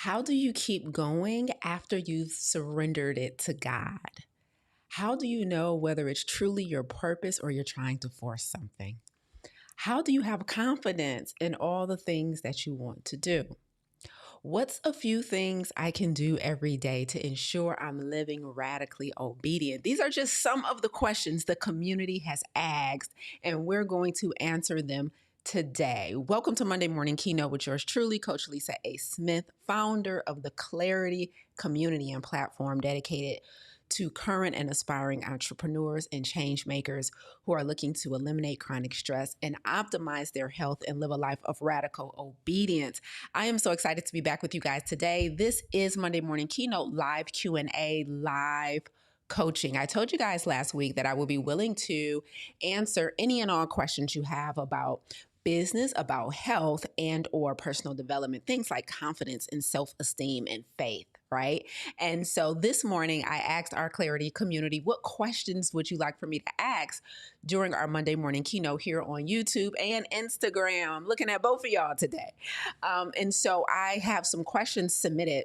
How do you keep going after you've surrendered it to God? How do you know whether it's truly your purpose or you're trying to force something? How do you have confidence in all the things that you want to do? What's a few things I can do every day to ensure I'm living radically obedient? These are just some of the questions the community has asked, and we're going to answer them today. Welcome to Monday Morning Keynote with yours truly, Coach Lisa A. Smith, founder of the Clarity community and platform dedicated to current and aspiring entrepreneurs and change makers who are looking to eliminate chronic stress and optimize their health and live a life of radical obedience. I am so excited to be back with you guys today. This is Monday Morning Keynote live Q&A, live coaching. I told you guys last week that I will be willing to answer any and all questions you have about business, about health, and or personal development, things like confidence and self-esteem and faith, right? And so this morning I asked our Clarity community, what questions would you like for me to ask during our Monday Morning Keynote here on YouTube and Instagram? Looking at both of y'all today. And so I have some questions submitted,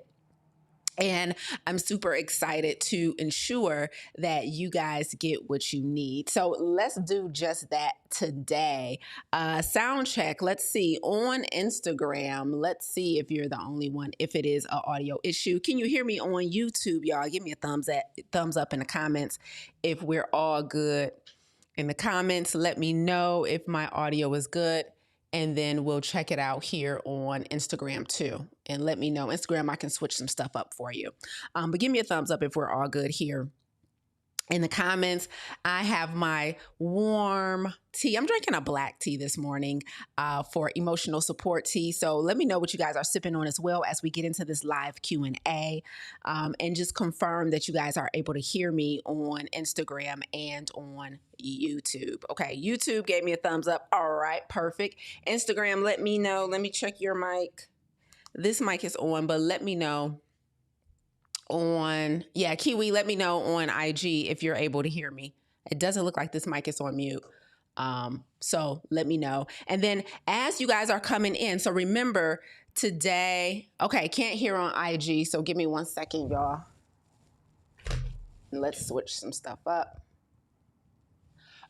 and I'm super excited to ensure that you guys get what you need. So let's do just that today. Sound check. Let's see on Instagram. Let's see if you're the only one. If it is an audio issue, can you hear me on YouTube, y'all? Give me a thumbs up in the comments if we're all good. In the comments, let me know if my audio is good. And then we'll check it out here on Instagram too. And let me know. Instagram, I can switch some stuff up for you. But give me a thumbs up if we're all good here. In the comments, I have my warm tea. I'm drinking a black tea this morning for emotional support tea. So let me know what you guys are sipping on as well as we get into this live Q&A, and just confirm that you guys are able to hear me on Instagram and on YouTube. Okay, YouTube gave me a thumbs up. All right, perfect. Instagram, let me know. Let me check your mic. This mic is on, but let me know on, Kiwi, let me know on IG if you're able to hear me. It doesn't look like this mic is on mute. So let me know. And then as you guys are coming in, so remember today, okay, can't hear on IG. So give me 1 second, y'all. Let's switch some stuff up.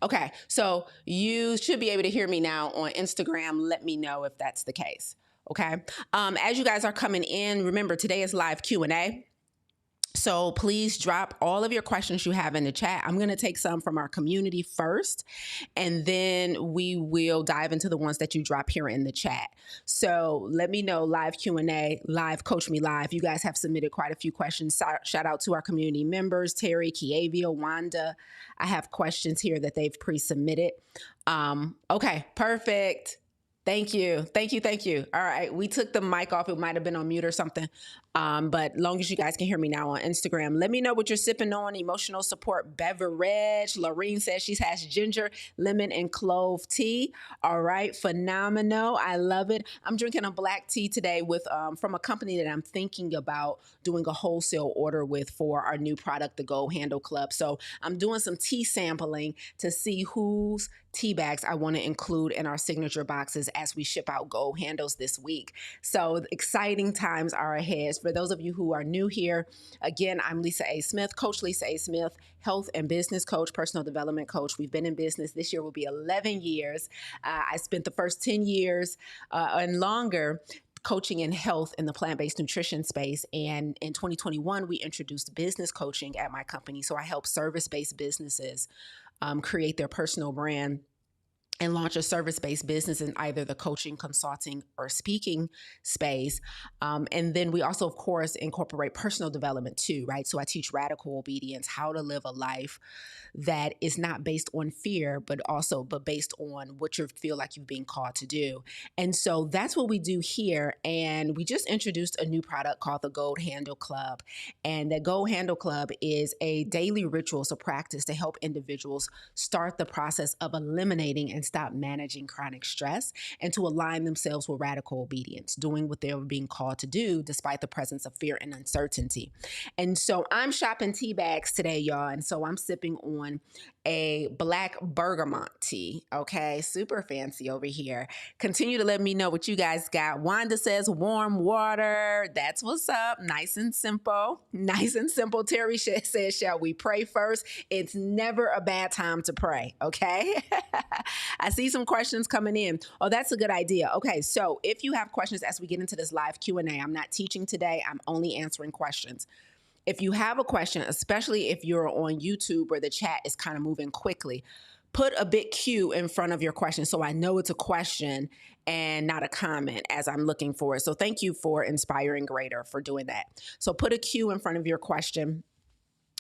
Okay, so you should be able to hear me now on Instagram. Let me know if that's the case. Okay. As you guys are coming in, remember today is live Q&A. So please drop all of your questions you have in the chat. I'm going to take some from our community first, and then we will dive into the ones that you drop here in the chat. So let me know, live Q&A, live Coach Me Live. You guys have submitted quite a few questions. Shout out to our community members, Terry, Kiavia, Wanda. I have questions here that they've pre-submitted. Okay, perfect. Thank you. All right. We took the mic off. It might have been on mute or something. But long as you guys can hear me now on Instagram, let me know what you're sipping on. Emotional support beverage. Lorene says she has ginger, lemon, and clove tea. All right. Phenomenal. I love it. I'm drinking a black tea today with from a company that I'm thinking about doing a wholesale order with for our new product, the Go Handle Club. So I'm doing some tea sampling to see whose tea bags I want to include in our signature boxes as we ship out Go Handles this week. So exciting times are ahead. For those of you who are new here, again, I'm Lisa A. Smith, Coach Lisa A. Smith, health and business coach, personal development coach. We've been in business. This year will be 11 years. I spent the first 10 years and longer coaching in health in the plant-based nutrition space. And in 2021, we introduced business coaching at my company. So I help service-based businesses create their personal brand and launch a service-based business in either the coaching, consulting, or speaking space. And then we also, of course, incorporate personal development too, right? So I teach radical obedience, how to live a life that is not based on fear, but based on what you feel like you're being called to do. And so that's what we do here. And we just introduced a new product called the Go Handle Club. And the Go Handle Club is a daily ritual, so practice to help individuals start the process of eliminating and stop managing chronic stress and to align themselves with radical obedience, doing what they were being called to do despite the presence of fear and uncertainty. And so I'm shopping tea bags today, y'all. And so I'm sipping on a black bergamot tea. Okay, super fancy over here. Continue to let me know what you guys got. Wanda says warm water. That's what's up. Nice and simple. Nice and simple. Terry says, shall we pray first? It's never a bad time to pray. Okay. I see some questions coming in. Oh, that's a good idea. Okay. So if you have questions as we get into this live Q&A, I'm not teaching today. I'm only answering questions. If you have a question, especially if you're on YouTube where the chat is kind of moving quickly, put a big Q in front of your question so I know it's a question and not a comment as I'm looking for it. So thank you for Inspiring Greater for doing that. So put a Q in front of your question,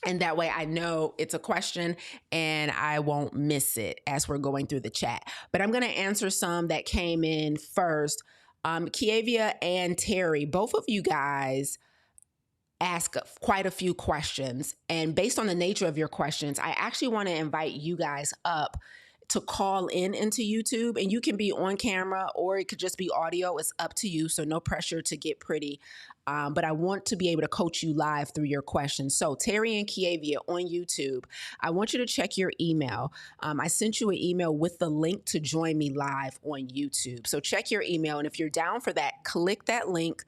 and that way I know it's a question and I won't miss it as we're going through the chat. But I'm going to answer some that came in first. Kiavia and Terry, both of you guys ask quite a few questions. And based on the nature of your questions, I actually want to invite you guys up to call in into YouTube, and you can be on camera or it could just be audio. It's up to you. So no pressure to get pretty. But I want to be able to coach you live through your questions. So Terry and Kiavia on YouTube, I want you to check your email. I sent you an email with the link to join me live on YouTube. So check your email. And if you're down for that, click that link.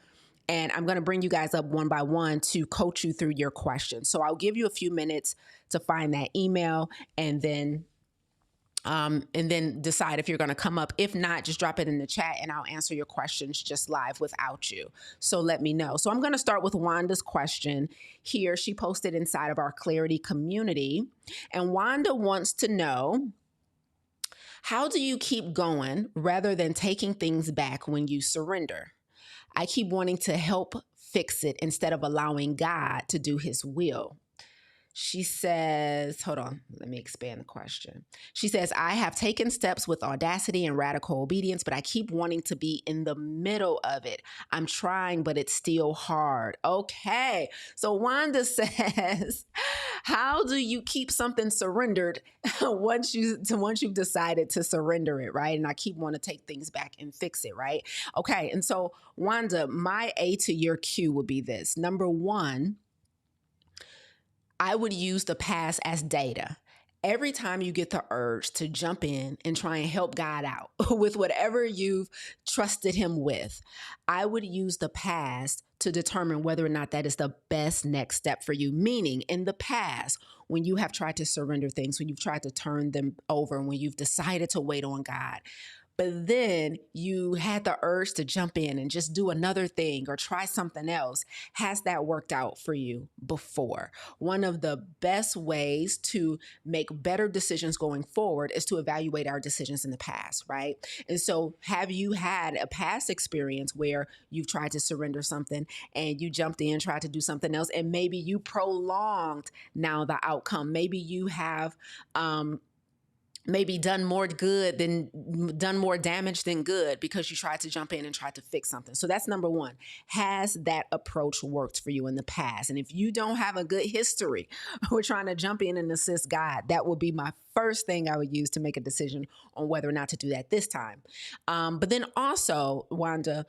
And I'm going to bring you guys up one by one to coach you through your questions. So I'll give you a few minutes to find that email and then decide if you're going to come up. If not, just drop it in the chat and I'll answer your questions just live without you. So let me know. So I'm going to start with Wanda's question here. She posted inside of our Clarity community. And Wanda wants to know, how do you keep going rather than taking things back when you surrender? I keep wanting to help fix it instead of allowing God to do his will. She says, hold on, let me expand the question. She says, I have taken steps with audacity and radical obedience, but I keep wanting to be in the middle of it. I'm trying, but it's still hard. Okay. So Wanda says, how do you keep something surrendered once you've decided to surrender it, right? And I keep wanting to take things back and fix it, right? Okay. And so Wanda, my A to your Q would be this. Number one, I would use the past as data. Every time you get the urge to jump in and try and help God out with whatever you've trusted him with, I would use the past to determine whether or not that is the best next step for you. Meaning, in the past, when you have tried to surrender things, when you've tried to turn them over, when you've decided to wait on God, but then you had the urge to jump in and just do another thing or try something else. Has that worked out for you before? One of the best ways to make better decisions going forward is to evaluate our decisions in the past, right? And so have you had a past experience where you've tried to surrender something and you jumped in, tried to do something else, and maybe you prolonged now the outcome? Maybe you have, maybe done more damage than good because you tried to jump in and tried to fix something. So that's number one. Has that approach worked for you in the past? And if you don't have a good history with trying to jump in and assist God, that would be my first thing I would use to make a decision on whether or not to do that this time. But then also, Wanda,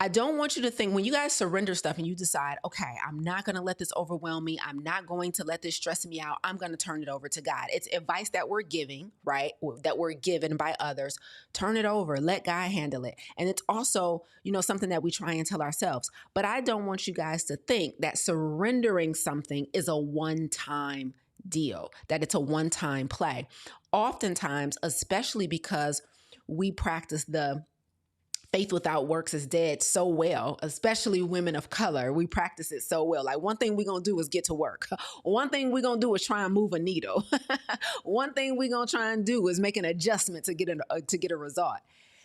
I don't want you to think when you guys surrender stuff and you decide, okay, I'm not going to let this overwhelm me. I'm not going to let this stress me out. I'm going to turn it over to God. It's advice that we're giving, right? That we're given by others. Turn it over. Let God handle it. And it's also, something that we try and tell ourselves. But I don't want you guys to think that surrendering something is a one-time deal, that it's a one-time play. Oftentimes, especially because we practice the faith without works is dead so well, especially women of color. We practice it so well. Like, one thing we're going to do is get to work. One thing we're going to do is try and move a needle. One thing we're going to try and do is make an adjustment to get a result.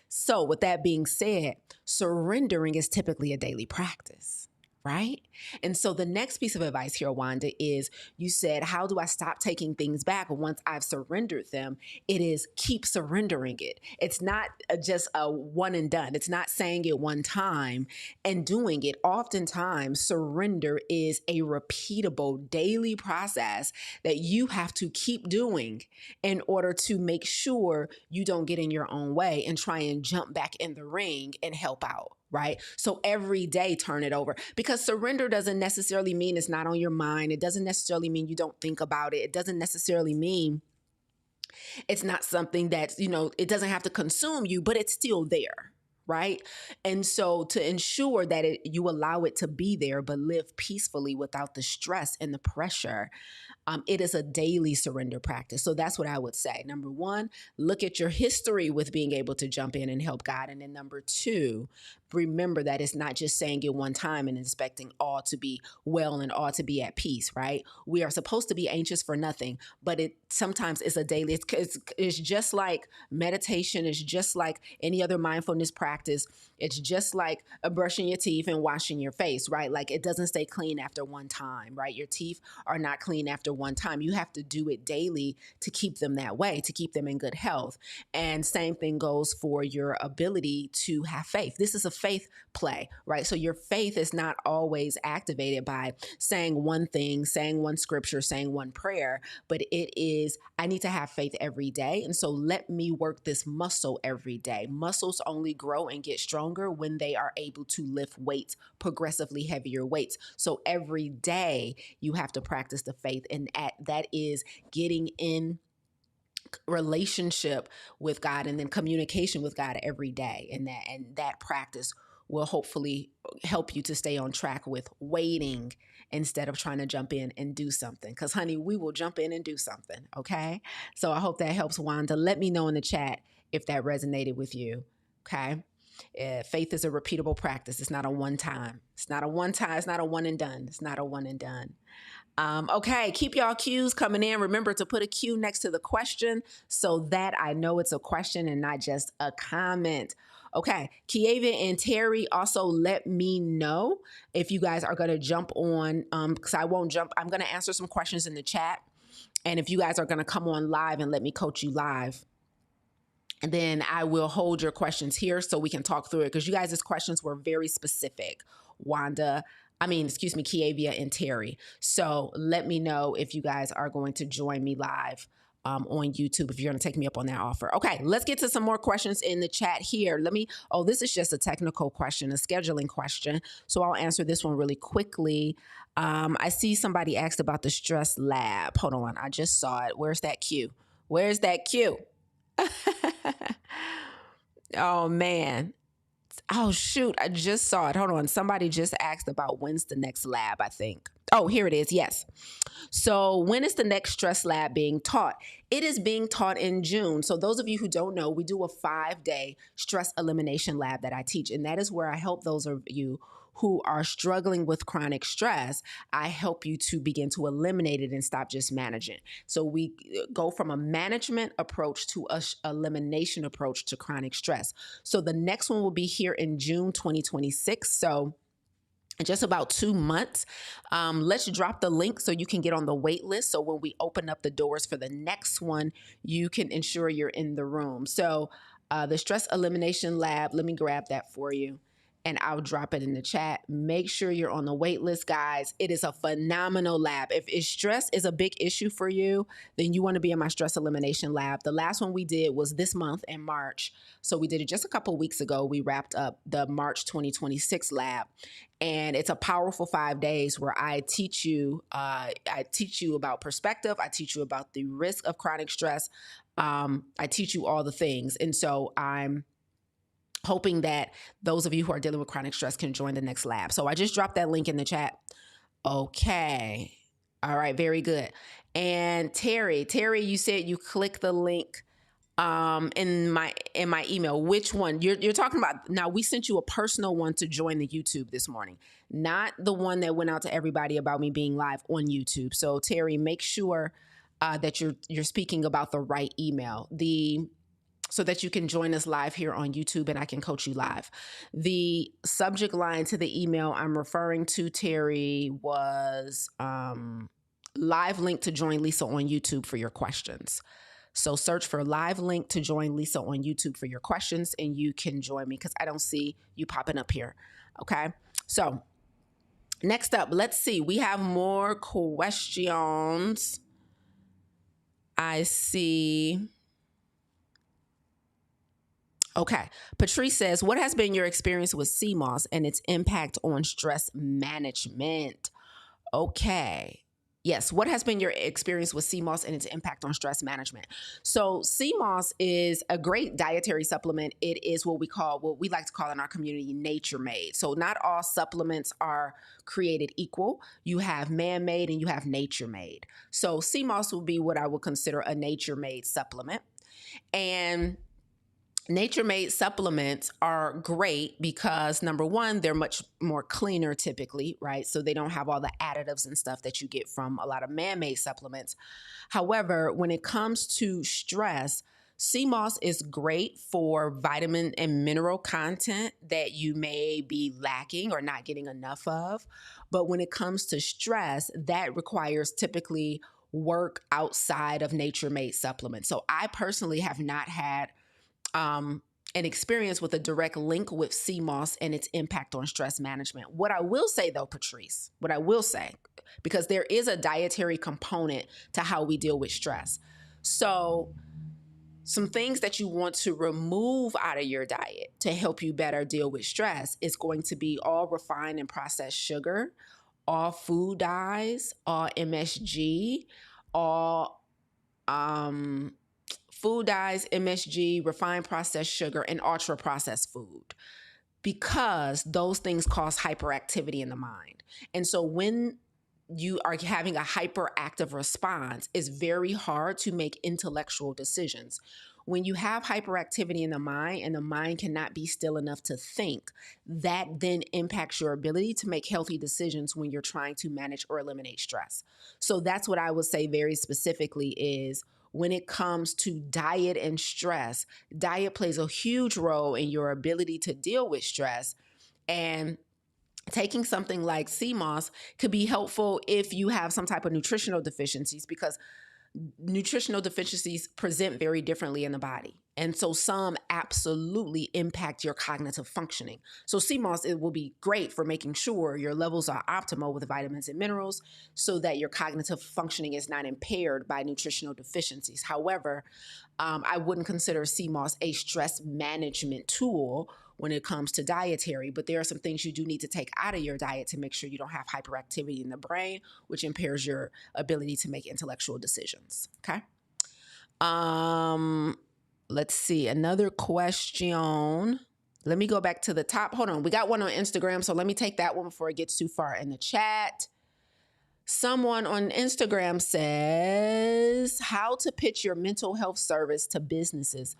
So with that being said, surrendering is typically a daily practice, right? And so the next piece of advice here, Wanda, is you said, how do I stop taking things back once I've surrendered them? It is keep surrendering it. It's not just a one and done. It's not saying it one time and doing it. Oftentimes, surrender is a repeatable daily process that you have to keep doing in order to make sure you don't get in your own way and try and jump back in the ring and help out. Right? So every day turn it over, because surrender doesn't necessarily mean it's not on your mind. It doesn't necessarily mean you don't think about it. It doesn't necessarily mean it's not something that, it doesn't have to consume you, but it's still there. Right. And so to ensure that you allow it to be there, but live peacefully without the stress and the pressure, it is a daily surrender practice. So that's what I would say. Number one, look at your history with being able to jump in and help God. And then number two, remember that it's not just saying it one time and expecting all to be well and all to be at peace, right? We are supposed to be anxious for nothing, but it sometimes is a daily, it's just like meditation. It's just like any other mindfulness practice. It's just like brushing your teeth and washing your face, right? Like it doesn't stay clean after one time, right? Your teeth are not clean after one time. You have to do it daily to keep them that way, to keep them in good health. And same thing goes for your ability to have faith. This is a faith play, right? So your faith is not always activated by saying one thing, saying one scripture, saying one prayer, but it is, I need to have faith every day. And so let me work this muscle every day. Muscles only grow and get stronger when they are able to lift weights, progressively heavier weights. So every day you have to practice the faith, and that is getting in relationship with God and then communication with God every day. And that practice will hopefully help you to stay on track with waiting instead of trying to jump in and do something. Because, honey, we will jump in and do something. Okay. So I hope that helps, Wanda. Let me know in the chat if that resonated with you. Okay. Faith is a repeatable practice. It's not a one time. It's not a one time. It's not a one and done. It's not a one and done. Okay, keep y'all cues coming in. Remember to put a cue next to the question so that I know it's a question and not just a comment. Okay, Kieva and Terry, also let me know if you guys are going to jump on, because I won't jump. I'm going to answer some questions in the chat. And if you guys are going to come on live and let me coach you live, and then I will hold your questions here so we can talk through it, because you guys' questions were very specific. Kiavia and Terry. So let me know if you guys are going to join me live on YouTube, if you're going to take me up on that offer. Okay, let's get to some more questions in the chat here. This is just a technical question, a scheduling question. So I'll answer this one really quickly. I see somebody asked about the stress lab. Hold on, I just saw it. Where's that cue? Where's that cue? Oh, man. Oh, shoot. I just saw it. Hold on. Somebody just asked about when's the next lab, I think. Oh, here it is. Yes. So when is the next stress lab being taught? It is being taught in June. So those of you who don't know, we do a 5-day stress elimination lab that I teach. And that is where I help those of you who are struggling with chronic stress. I help you to begin to eliminate it and stop just managing. So we go from a management approach to a elimination approach to chronic stress. So the next one will be here in June 2026. So in just about 2 months. Let's drop the link so you can get on the wait list. So when we open up the doors for the next one, you can ensure you're in the room. So the stress elimination lab, let me grab that for you, and I'll drop it in the chat. Make sure you're on the wait list, guys. It is a phenomenal lab. If stress is a big issue for you, then you want to be in my stress elimination lab. The last one we did was this month in March. So we did it just a couple weeks ago. We wrapped up the March 2026 lab. And it's a powerful 5 days where I teach you about perspective. I teach you about the risk of chronic stress. I teach you all the things. And so I'm hoping that those of you who are dealing with chronic stress can join the next lab. So I just dropped that link in the chat. Okay. All right. Very good. And Terry, you said you click the link in my email. Which one you're talking about? Now, we sent you a personal one to join the YouTube this morning, not the one that went out to everybody about me being live on YouTube. So Terry, make sure that you're speaking about the right email. so that you can join us live here on YouTube and I can coach you live. The subject line to the email I'm referring to, Terry, was live link to join Lisa on YouTube for your questions. So search for live link to join Lisa on YouTube for your questions and you can join me because I don't see you popping up here. Okay. So next up, let's see. We have more questions. I see. Okay. Patrice says, what has been your experience with sea moss and its impact on stress management? Okay. Yes. What has been your experience with sea moss and its impact on stress management? So sea moss is a great dietary supplement. It is what we like to call in our community nature made. So not all supplements are created equal. You have man-made and you have nature made. So sea moss would be what I would consider a nature made supplement. And nature-made supplements are great because number one, they're much more cleaner typically, right? So they don't have all the additives and stuff that you get from a lot of man-made supplements. However, when it comes to stress, sea moss is great for vitamin and mineral content that you may be lacking or not getting enough of. But when it comes to stress, that requires typically work outside of nature-made supplements. So I personally have not had an experience with a direct link with sea moss and its impact on stress management. What I will say though, Patrice, because there is a dietary component to how we deal with stress. So some things that you want to remove out of your diet to help you better deal with stress is going to be all refined and processed sugar, all food dyes, all MSG, all food dyes, MSG, refined processed sugar, and ultra processed food, because those things cause hyperactivity in the mind. And so when you are having a hyperactive response, it's very hard to make intellectual decisions. When you have hyperactivity in the mind and the mind cannot be still enough to think, that then impacts your ability to make healthy decisions when you're trying to manage or eliminate stress. So that's what I would say very specifically is when it comes to diet and stress, diet plays a huge role in your ability to deal with stress. And taking something like sea moss could be helpful if you have some type of nutritional deficiencies, because nutritional deficiencies present very differently in the body. And so some absolutely impact your cognitive functioning. So sea moss, it will be great for making sure your levels are optimal with vitamins and minerals so that your cognitive functioning is not impaired by nutritional deficiencies. However, I wouldn't consider sea moss a stress management tool when it comes to dietary, but there are some things you do need to take out of your diet to make sure you don't have hyperactivity in the brain, which impairs your ability to make intellectual decisions. Okay. Let's see, another question. Let me go back to the top. Hold on. We got one on Instagram, so let me take that one before it gets too far in the chat. Someone on Instagram says, how to pitch your mental health service to businesses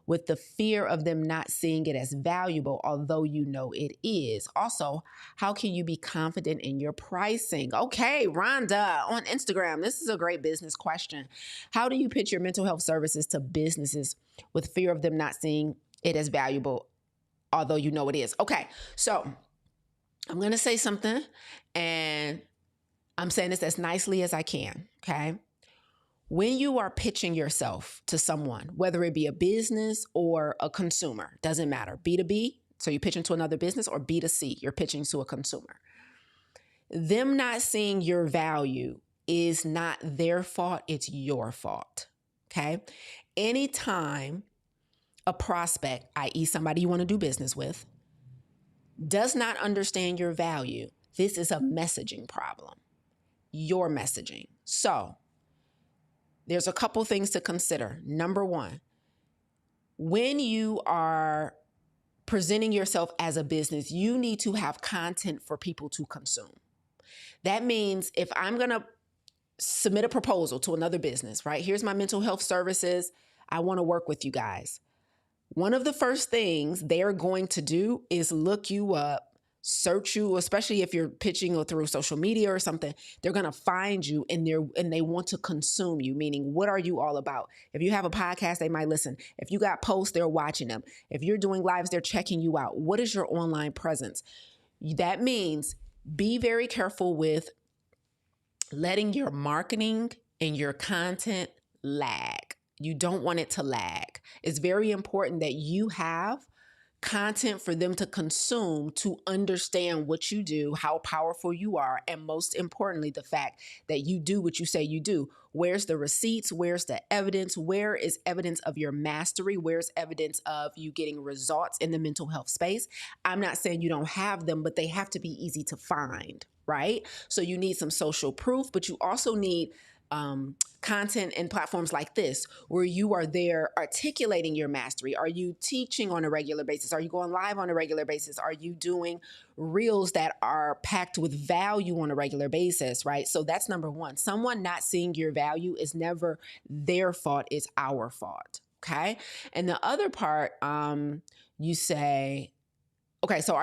with the fear of them not seeing it as valuable, although you know it is. Also, how can you be confident in your pricing? Okay, Rhonda on Instagram. This is a great business question. How do you pitch your mental health services to businesses with fear of them not seeing it as valuable, although you know it is? Okay, so I'm going to say something, and I'm saying this as nicely as I can, okay? When you are pitching yourself to someone, whether it be a business or a consumer, doesn't matter, B2B, so you're pitching to another business, or B2C, you're pitching to a consumer. Them not seeing your value is not their fault, it's your fault, okay? Anytime a prospect, i.e. somebody you want to do business with, does not understand your value, this is a messaging problem, your messaging. So there's a couple things to consider. Number one, when you are presenting yourself as a business, you need to have content for people to consume. That means if I'm going to submit a proposal to another business, right? Here's my mental health services. I want to work with you guys. One of the first things they're going to do is look you up, search you, especially if you're pitching or through social media or something. They're going to find you, and they want to consume you, meaning what are you all about? If you have a podcast, they might listen. If you got posts, they're watching them. If you're doing lives, they're checking you out. What is your online presence? That means be very careful with letting your marketing and your content lag. You don't want it to lag. It's very important that you have content for them to consume, to understand what you do, how powerful you are, and most importantly, the fact that you do what you say you do. Where's the receipts? Where's the evidence? Where is evidence of your mastery? Where's evidence of you getting results in the mental health space? I'm not saying you don't have them, but they have to be easy to find, right? So you need some social proof, but you also need content and platforms like this, where you are there articulating your mastery. Are you teaching on a regular basis? Are you going live on a regular basis? Are you doing reels that are packed with value on a regular basis, right? So that's number one. Someone not seeing your value is never their fault, it's our fault, okay? And the other part, you say, okay, so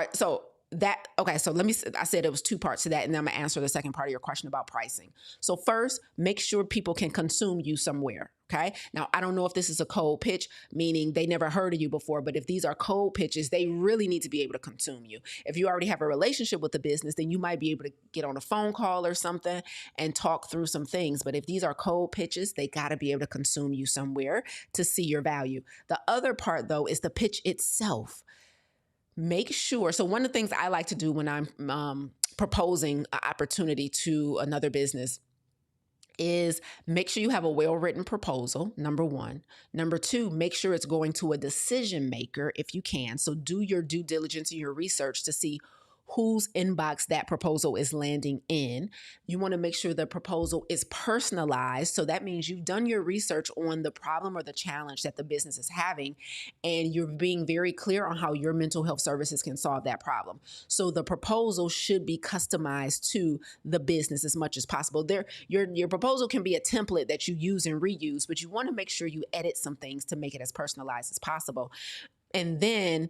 let me, I said it was two parts to that, and then I'm gonna answer the second part of your question about pricing. So first, make sure people can consume you somewhere, okay? Now, I don't know if this is a cold pitch, meaning they never heard of you before, but if these are cold pitches, they really need to be able to consume you. If you already have a relationship with the business, then you might be able to get on a phone call or something and talk through some things. But if these are cold pitches, they gotta be able to consume you somewhere to see your value. The other part, though, is the pitch itself. Make sure. So one of the things I like to do when I'm proposing an opportunity to another business is make sure you have a well-written proposal, number one. Number two, make sure it's going to a decision maker if you can. So do your due diligence and your research to see whose inbox that proposal is landing in. You want to make sure the proposal is personalized. So that means you've done your research on the problem or the challenge that the business is having, and you're being very clear on how your mental health services can solve that problem. So the proposal should be customized to the business as much as possible. Your proposal can be a template that you use and reuse, but you want to make sure you edit some things to make it as personalized as possible. And then,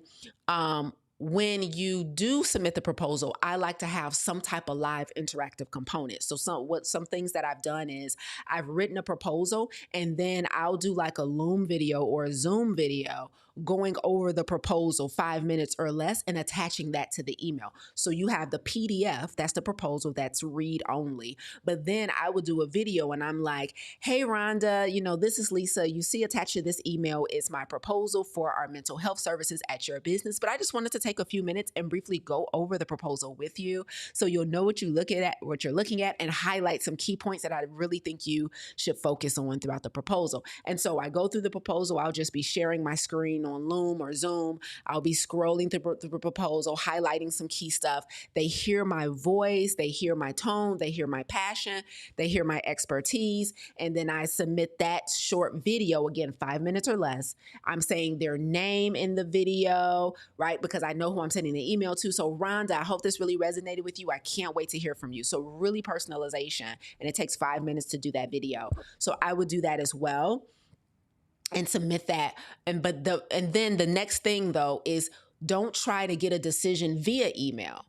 when you do submit the proposal, I like to have some type of live interactive component. So some things that I've done is I've written a proposal, and then I'll do like a Loom video or a Zoom video going over the proposal 5 minutes or less and attaching that to the email. So you have the PDF, that's the proposal, that's read only. But then I would do a video and I'm like, hey, Rhonda, this is Lisa. You see attached to this email is my proposal for our mental health services at your business. But I just wanted to take a few minutes and briefly go over the proposal with you so you'll know what you're looking at, and highlight some key points that I really think you should focus on throughout the proposal. And so I go through the proposal. I'll just be sharing my screen on Loom or Zoom. I'll be scrolling through the proposal, highlighting some key stuff. They hear my voice, they hear my tone, they hear my passion, they hear my expertise, and then I submit that short video, again, 5 minutes or less. I'm saying their name in the video, right? Because I know who I'm sending the email to. So Rhonda, I hope this really resonated with you. I can't wait to hear from you. So really personalization, and it takes 5 minutes to do that video. So I would do that as well and submit that. And then the next thing, though, is don't try to get a decision via email.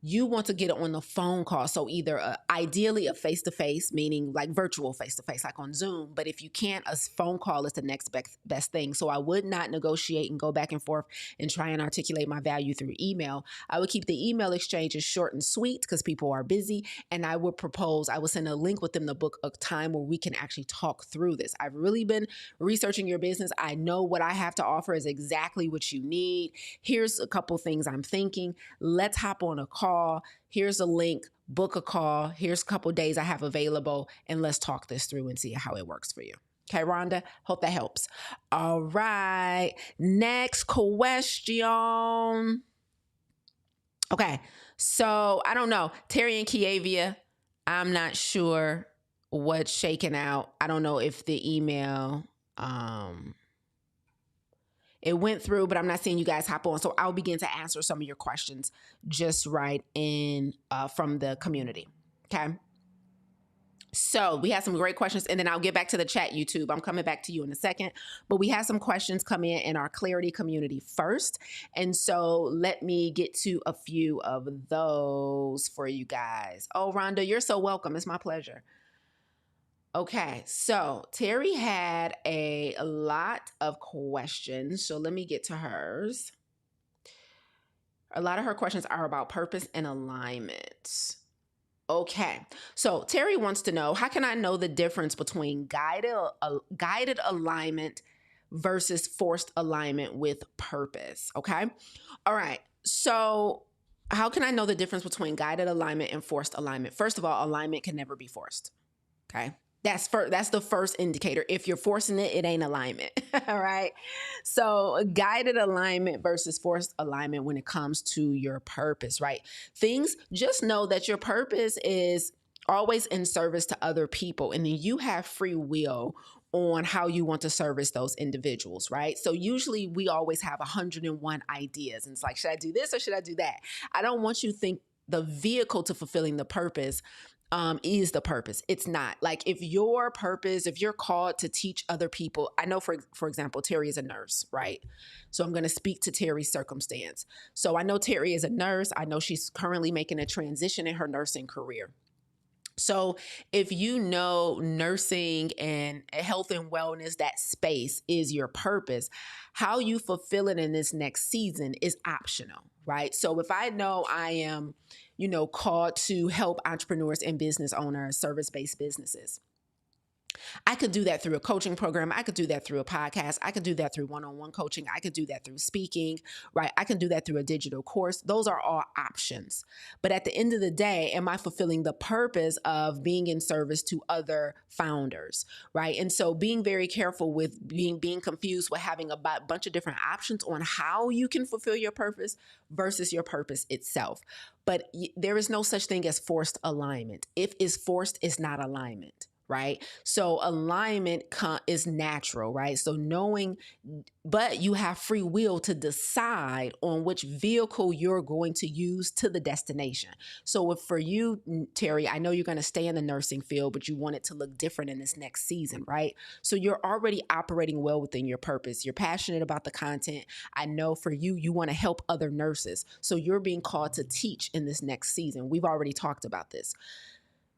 You want to get it on a phone call. So either ideally a face-to-face, meaning like virtual face-to-face, like on Zoom. But if you can't, a phone call is the next best thing. So I would not negotiate and go back and forth and try and articulate my value through email. I would keep the email exchanges short and sweet because people are busy. And I would send a link with them to book a time where we can actually talk through this. I've really been researching your business. I know what I have to offer is exactly what you need. Here's a couple things I'm thinking. Let's hop on a call. Here's a link, book a call. Here's a couple days I have available, and let's talk this through and see how it works for you. Okay, Rhonda, hope that helps. All right, next question. Okay, so I don't know, Terry and Kiavia, I'm not sure what's shaking out. I don't know if the email, it went through, but I'm not seeing you guys hop on. So I'll begin to answer some of your questions just right in from the community. Okay. So we had some great questions, and then I'll get back to the chat, YouTube. I'm coming back to you in a second, but we had some questions come in our Clarity community first. And so let me get to a few of those for you guys. Oh, Rhonda, you're so welcome. It's my pleasure. Okay, so Terry had a lot of questions. So let me get to hers. A lot of her questions are about purpose and alignment. Okay, so Terry wants to know, how can I know the difference between guided alignment versus forced alignment with purpose? Okay, all right. So how can I know the difference between guided alignment and forced alignment? First of all, alignment can never be forced. Okay. That's the first indicator. If you're forcing it, it ain't alignment. All right. So guided alignment versus forced alignment when it comes to your purpose, right? Things, just know that your purpose is always in service to other people, and then you have free will on how you want to service those individuals, right? So usually we always have 101 ideas, and it's like, should I do this or should I do that? I don't want you to think the vehicle to fulfilling the purpose is the purpose. It's not. Like, if your purpose, if you're called to teach other people, I know for example, Terry is a nurse, right? So I'm going to speak to Terry's circumstance. So I know Terry is a nurse. I know she's currently making a transition in her nursing career. So if you know nursing and health and wellness, that space is your purpose, how you fulfill it in this next season is optional, right? So if I know I am, called to help entrepreneurs and business owners, service-based businesses, I could do that through a coaching program. I could do that through a podcast. I could do that through one-on-one coaching. I could do that through speaking, right? I can do that through a digital course. Those are all options. But at the end of the day, am I fulfilling the purpose of being in service to other founders, right? And so being very careful with being confused with having a bunch of different options on how you can fulfill your purpose versus your purpose itself. But there is no such thing as forced alignment. If it's forced, it's not alignment, right? So alignment is natural, right? So knowing, but you have free will to decide on which vehicle you're going to use to the destination. So if for you, Terry, I know you're going to stay in the nursing field, but you want it to look different in this next season, right? So you're already operating well within your purpose. You're passionate about the content. I know for you, you want to help other nurses. So you're being called to teach in this next season. We've already talked about this.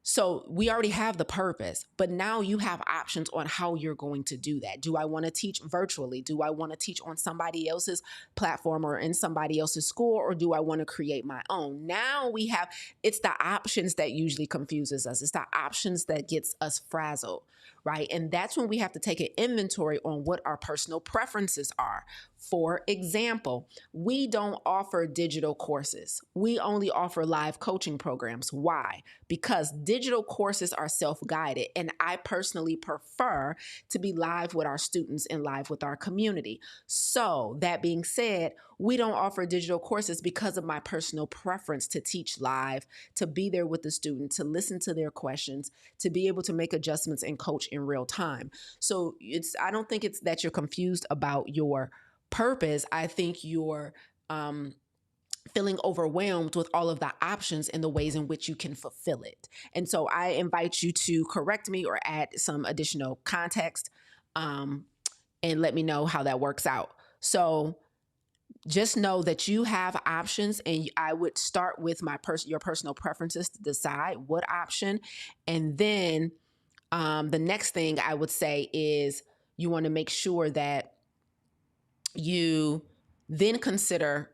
So we already have the purpose, but now you have options on how you're going to do that. Do I want to teach virtually? Do I want to teach on somebody else's platform or in somebody else's school? Or do I want to create my own? Now it's the options that usually confuses us. It's the options that gets us frazzled, right? And that's when we have to take an inventory on what our personal preferences are. For example, we don't offer digital courses. We only offer live coaching programs. Why? Because digital courses are self-guided, and I personally prefer to be live with our students and live with our community. So that being said, we don't offer digital courses because of my personal preference to teach live, to be there with the student, to listen to their questions, to be able to make adjustments and coach in real time. So I don't think it's that you're confused about your purpose. I think you're feeling overwhelmed with all of the options and the ways in which you can fulfill it. And so I invite you to correct me or add some additional context, and let me know how that works out. So just know that you have options, and I would start with your personal preferences to decide what option. And then the next thing I would say is you want to make sure that you then consider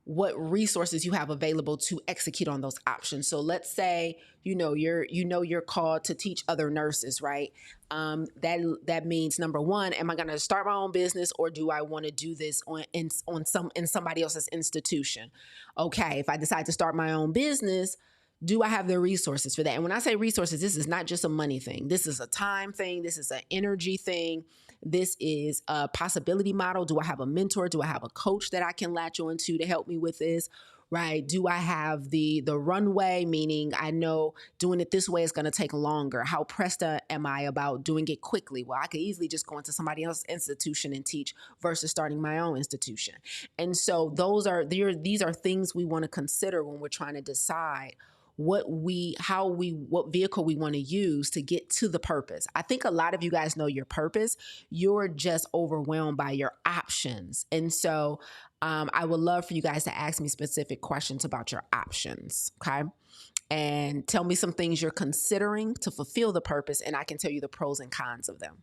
what resources you have available to execute on those options. So let's say you're called to teach other nurses, right? That means, number one, am I going to start my own business, or do I want to do this in somebody else's institution? Okay, if I decide to start my own business, do I have the resources for that? And when I say resources, this is not just a money thing. This is a time thing. This is an energy thing. This is a possibility model. Do I have a mentor? Do I have a coach that I can latch on to help me with this? Right? Do I have the runway, meaning I know doing it this way is going to take longer? How pressed am I about doing it quickly? Well, I could easily just go into somebody else's institution and teach versus starting my own institution. And so these are things we want to consider when we're trying to decide what vehicle we want to use to get to the purpose. I think a lot of you guys know your purpose. You're just overwhelmed by your options. And so I would love for you guys to ask me specific questions about your options. Okay. And tell me some things you're considering to fulfill the purpose, and I can tell you the pros and cons of them.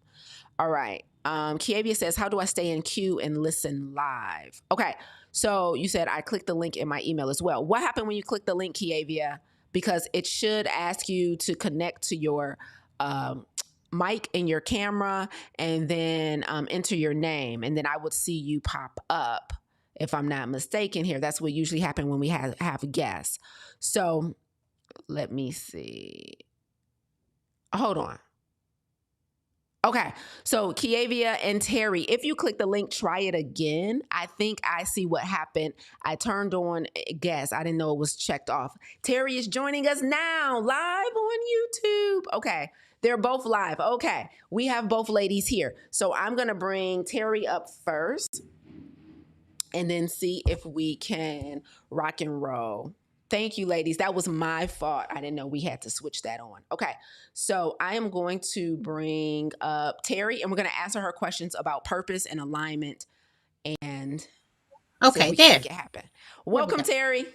All right. Kiavia says, how do I stay in queue and listen live? Okay. So you said I clicked the link in my email as well. What happened when you click the link, Kiavia? Because it should ask you to connect to your mic and your camera, and then enter your name, and then I would see you pop up. If I'm not mistaken here, that's what usually happens when we have guests. So let me see. Hold on. Okay, so Kiavia and Terry, if you click the link, try it again. I think I see what happened. I turned on guest. I didn't know it was checked off. Terry is joining us now live on YouTube. Okay, they're both live. Okay, we have both ladies here. So I'm going to bring Terry up first and then see if we can rock and roll. Thank you, ladies. That was my fault. I didn't know we had to switch that on. Okay, so I am going to bring up Terry, and we're going to answer her questions about purpose and alignment, and see if Okay, we can there. make it happen. There we Welcome, go. Terry.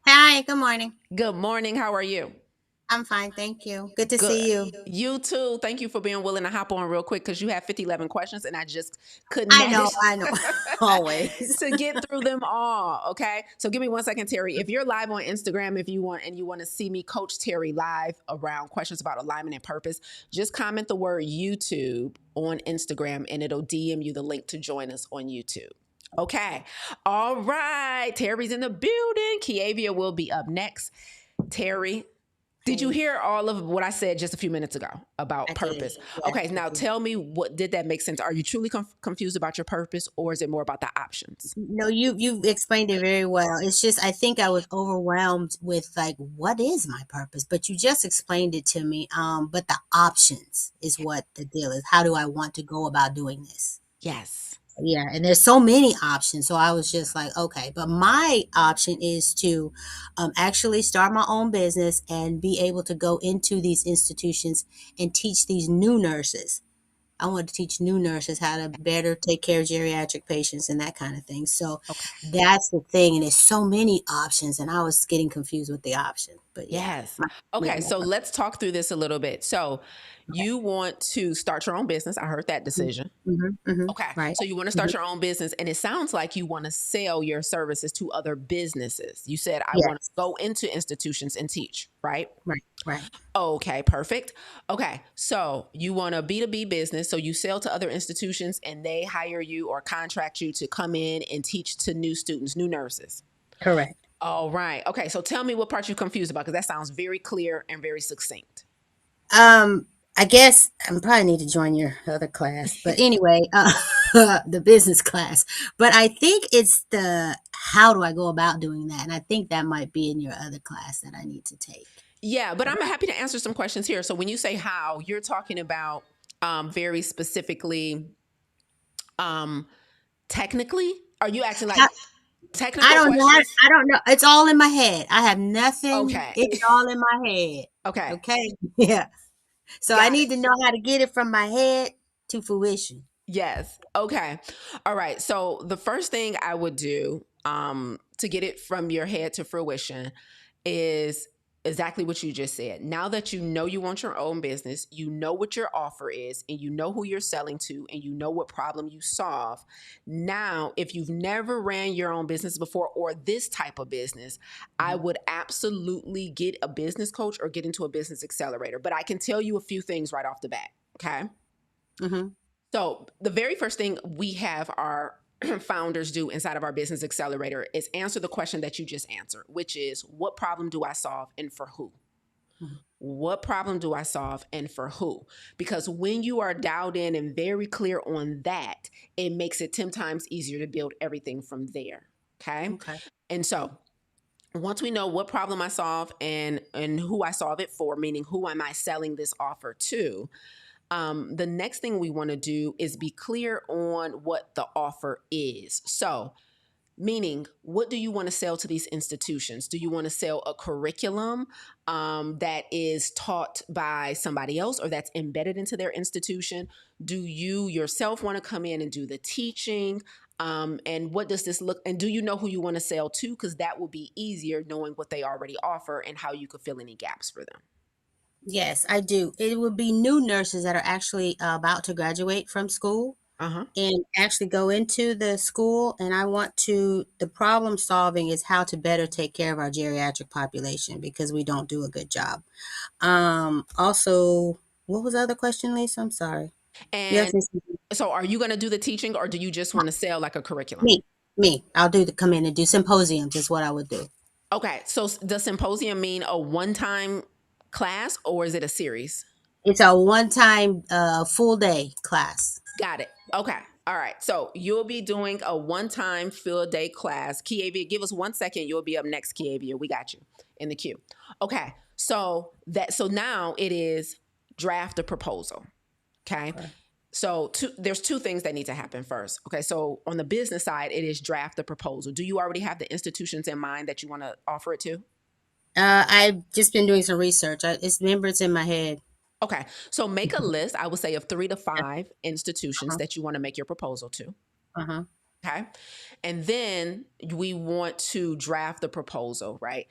Hi, good morning. Good morning. How are you? I'm fine, thank you. Good to Good. see you. You too. Thank you for being willing to hop on real quick because you have 5011 questions, and I just couldn't I know, manage I know. Always. to get through them all. Okay. So give me 1 second, Terry. If you're live on Instagram, if you want to see me coach Terry live around questions about alignment and purpose, just comment the word YouTube on Instagram and it'll DM you the link to join us on YouTube. Okay. All right. Terry's in the building. Kiavia will be up next. Terry, did you hear all of what I said just a few minutes ago about I did. purpose? Yes, Okay, I now did. tell me, what did that make sense? Are you truly confused about your purpose, or is it more about the options? No, you've explained it very well. It's just I think I was overwhelmed with like what is my purpose? But you just explained it to me. But the options is what the deal is. How do I want to go about doing this? Yes. Yeah, and there's so many options. So I was just like, okay, but my option is to actually start my own business and be able to go into these institutions and teach these new nurses. I want to teach new nurses how to better take care of geriatric patients and that kind of thing. So Okay. that's the thing. And there's so many options, and I was getting confused with the option. But yeah, Yes. yeah, Okay, my so let's talk through this a little bit. So you want to start your own business. I heard that decision. Okay. right. So you want to Hmm. start your own business, and it sounds like you want to sell your services to other businesses. You said, I want to Yes, go into institutions and teach, right? right, right. Okay, perfect. Okay, so you want a B2B business. So you sell to other institutions and they hire you or contract you to come in and teach to new students, new nurses. Correct. All right. Okay, so tell me what part you're confused about because that sounds very clear and very succinct. Um, I guess I probably need to join your other class, but anyway, the business class. But I think it's the how do I go about doing that, and I think that might be in your other class that I need to take. Yeah, but I'm happy to answer some questions here. So when you say how, you're talking about very specifically, um, technically? Are you asking I, like I technical don't know. questions? I don't know. It's all in my head. I have nothing. Okay. It's all in my head. Okay. Okay. Yeah. So I Got it. need to know how to get it from my head to fruition. Yes. Okay. All right. So the first thing I would do to get it from your head to fruition is exactly what you just said. Now that you know you want your own business, you know what your offer is, and you know who you're selling to, and you know what problem you solve. Now, if you've never ran your own business before or this type of business, I would absolutely get a business coach or get into a business accelerator. But I can tell you a few things right off the bat. Okay. Mm-hmm. So, the very first thing we have our founders do inside of our business accelerator is answer the question that you just answered, which is what problem do I solve and for who? Mm-hmm. What problem do I solve and for who? Because when you are dialed in and very clear on that, it makes it 10 times easier to build everything from there. Okay. Okay. And so, once we know what problem I solve and who I solve it for, meaning who am I selling this offer to, the next thing we want to do is be clear on what the offer is. So, Meaning, what do you want to sell to these institutions? Do you want to sell a curriculum that is taught by somebody else or that's embedded into their institution? Do you yourself want to come in and do the teaching? And what does this look? And do you know who you want to sell to? Because that will be easier knowing what they already offer and how you could fill any gaps for them. Yes, I do. It would be new nurses that are actually about to graduate from school Uh huh. and actually go into the school. And I want to, the problem solving is how to better take care of our geriatric population because we don't do a good job. Also, what was the other question, Lisa? I'm sorry. You And asked me something. so, are you going to do the teaching or do you just want to sell like a curriculum? Me, me. I'll do the come in and do symposiums is what I would do. Okay. So, does symposium mean a one time class or is it a series? It's a one-time, full day class. Got it. Okay. All right. So you'll be doing a one-time field day class. Kiavia, give us 1 second. You'll be up next, Kiavia. We got you in the queue. Okay. So now it is draft a proposal. Okay. Okay. So there's two things that need to happen first. Okay. So on the business side, it is draft the proposal. Do you already have the institutions in mind that you want to offer it to? I've just been doing some research. It's in my head. Okay. So make a Mhm. list, I would say, of 3 to 5 institutions Uh-huh. that you want to make your proposal to. Uh-huh. Okay. And then we want to draft the proposal, right?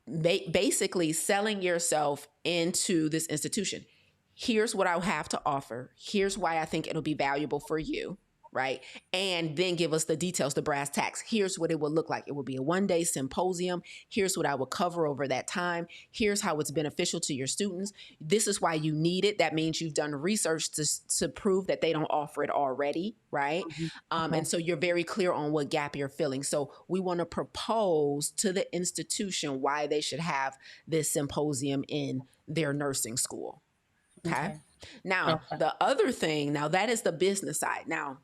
Basically, selling yourself into this institution. Here's what I have to offer. Here's why I think it'll be valuable for you, right? And then give us the details, the brass tacks. Here's what it will look like. It will be a 1 day symposium. Here's what I will cover over that time. Here's how it's beneficial to your students. This is why you need it. That means you've done research to prove that they don't offer it already, right? Mhm. And Okay. so you're very clear on what gap you're filling. So we want to propose to the institution why they should have this symposium in their nursing school. Okay. Okay. Now, Okay. the other thing, now that is the business side. Now,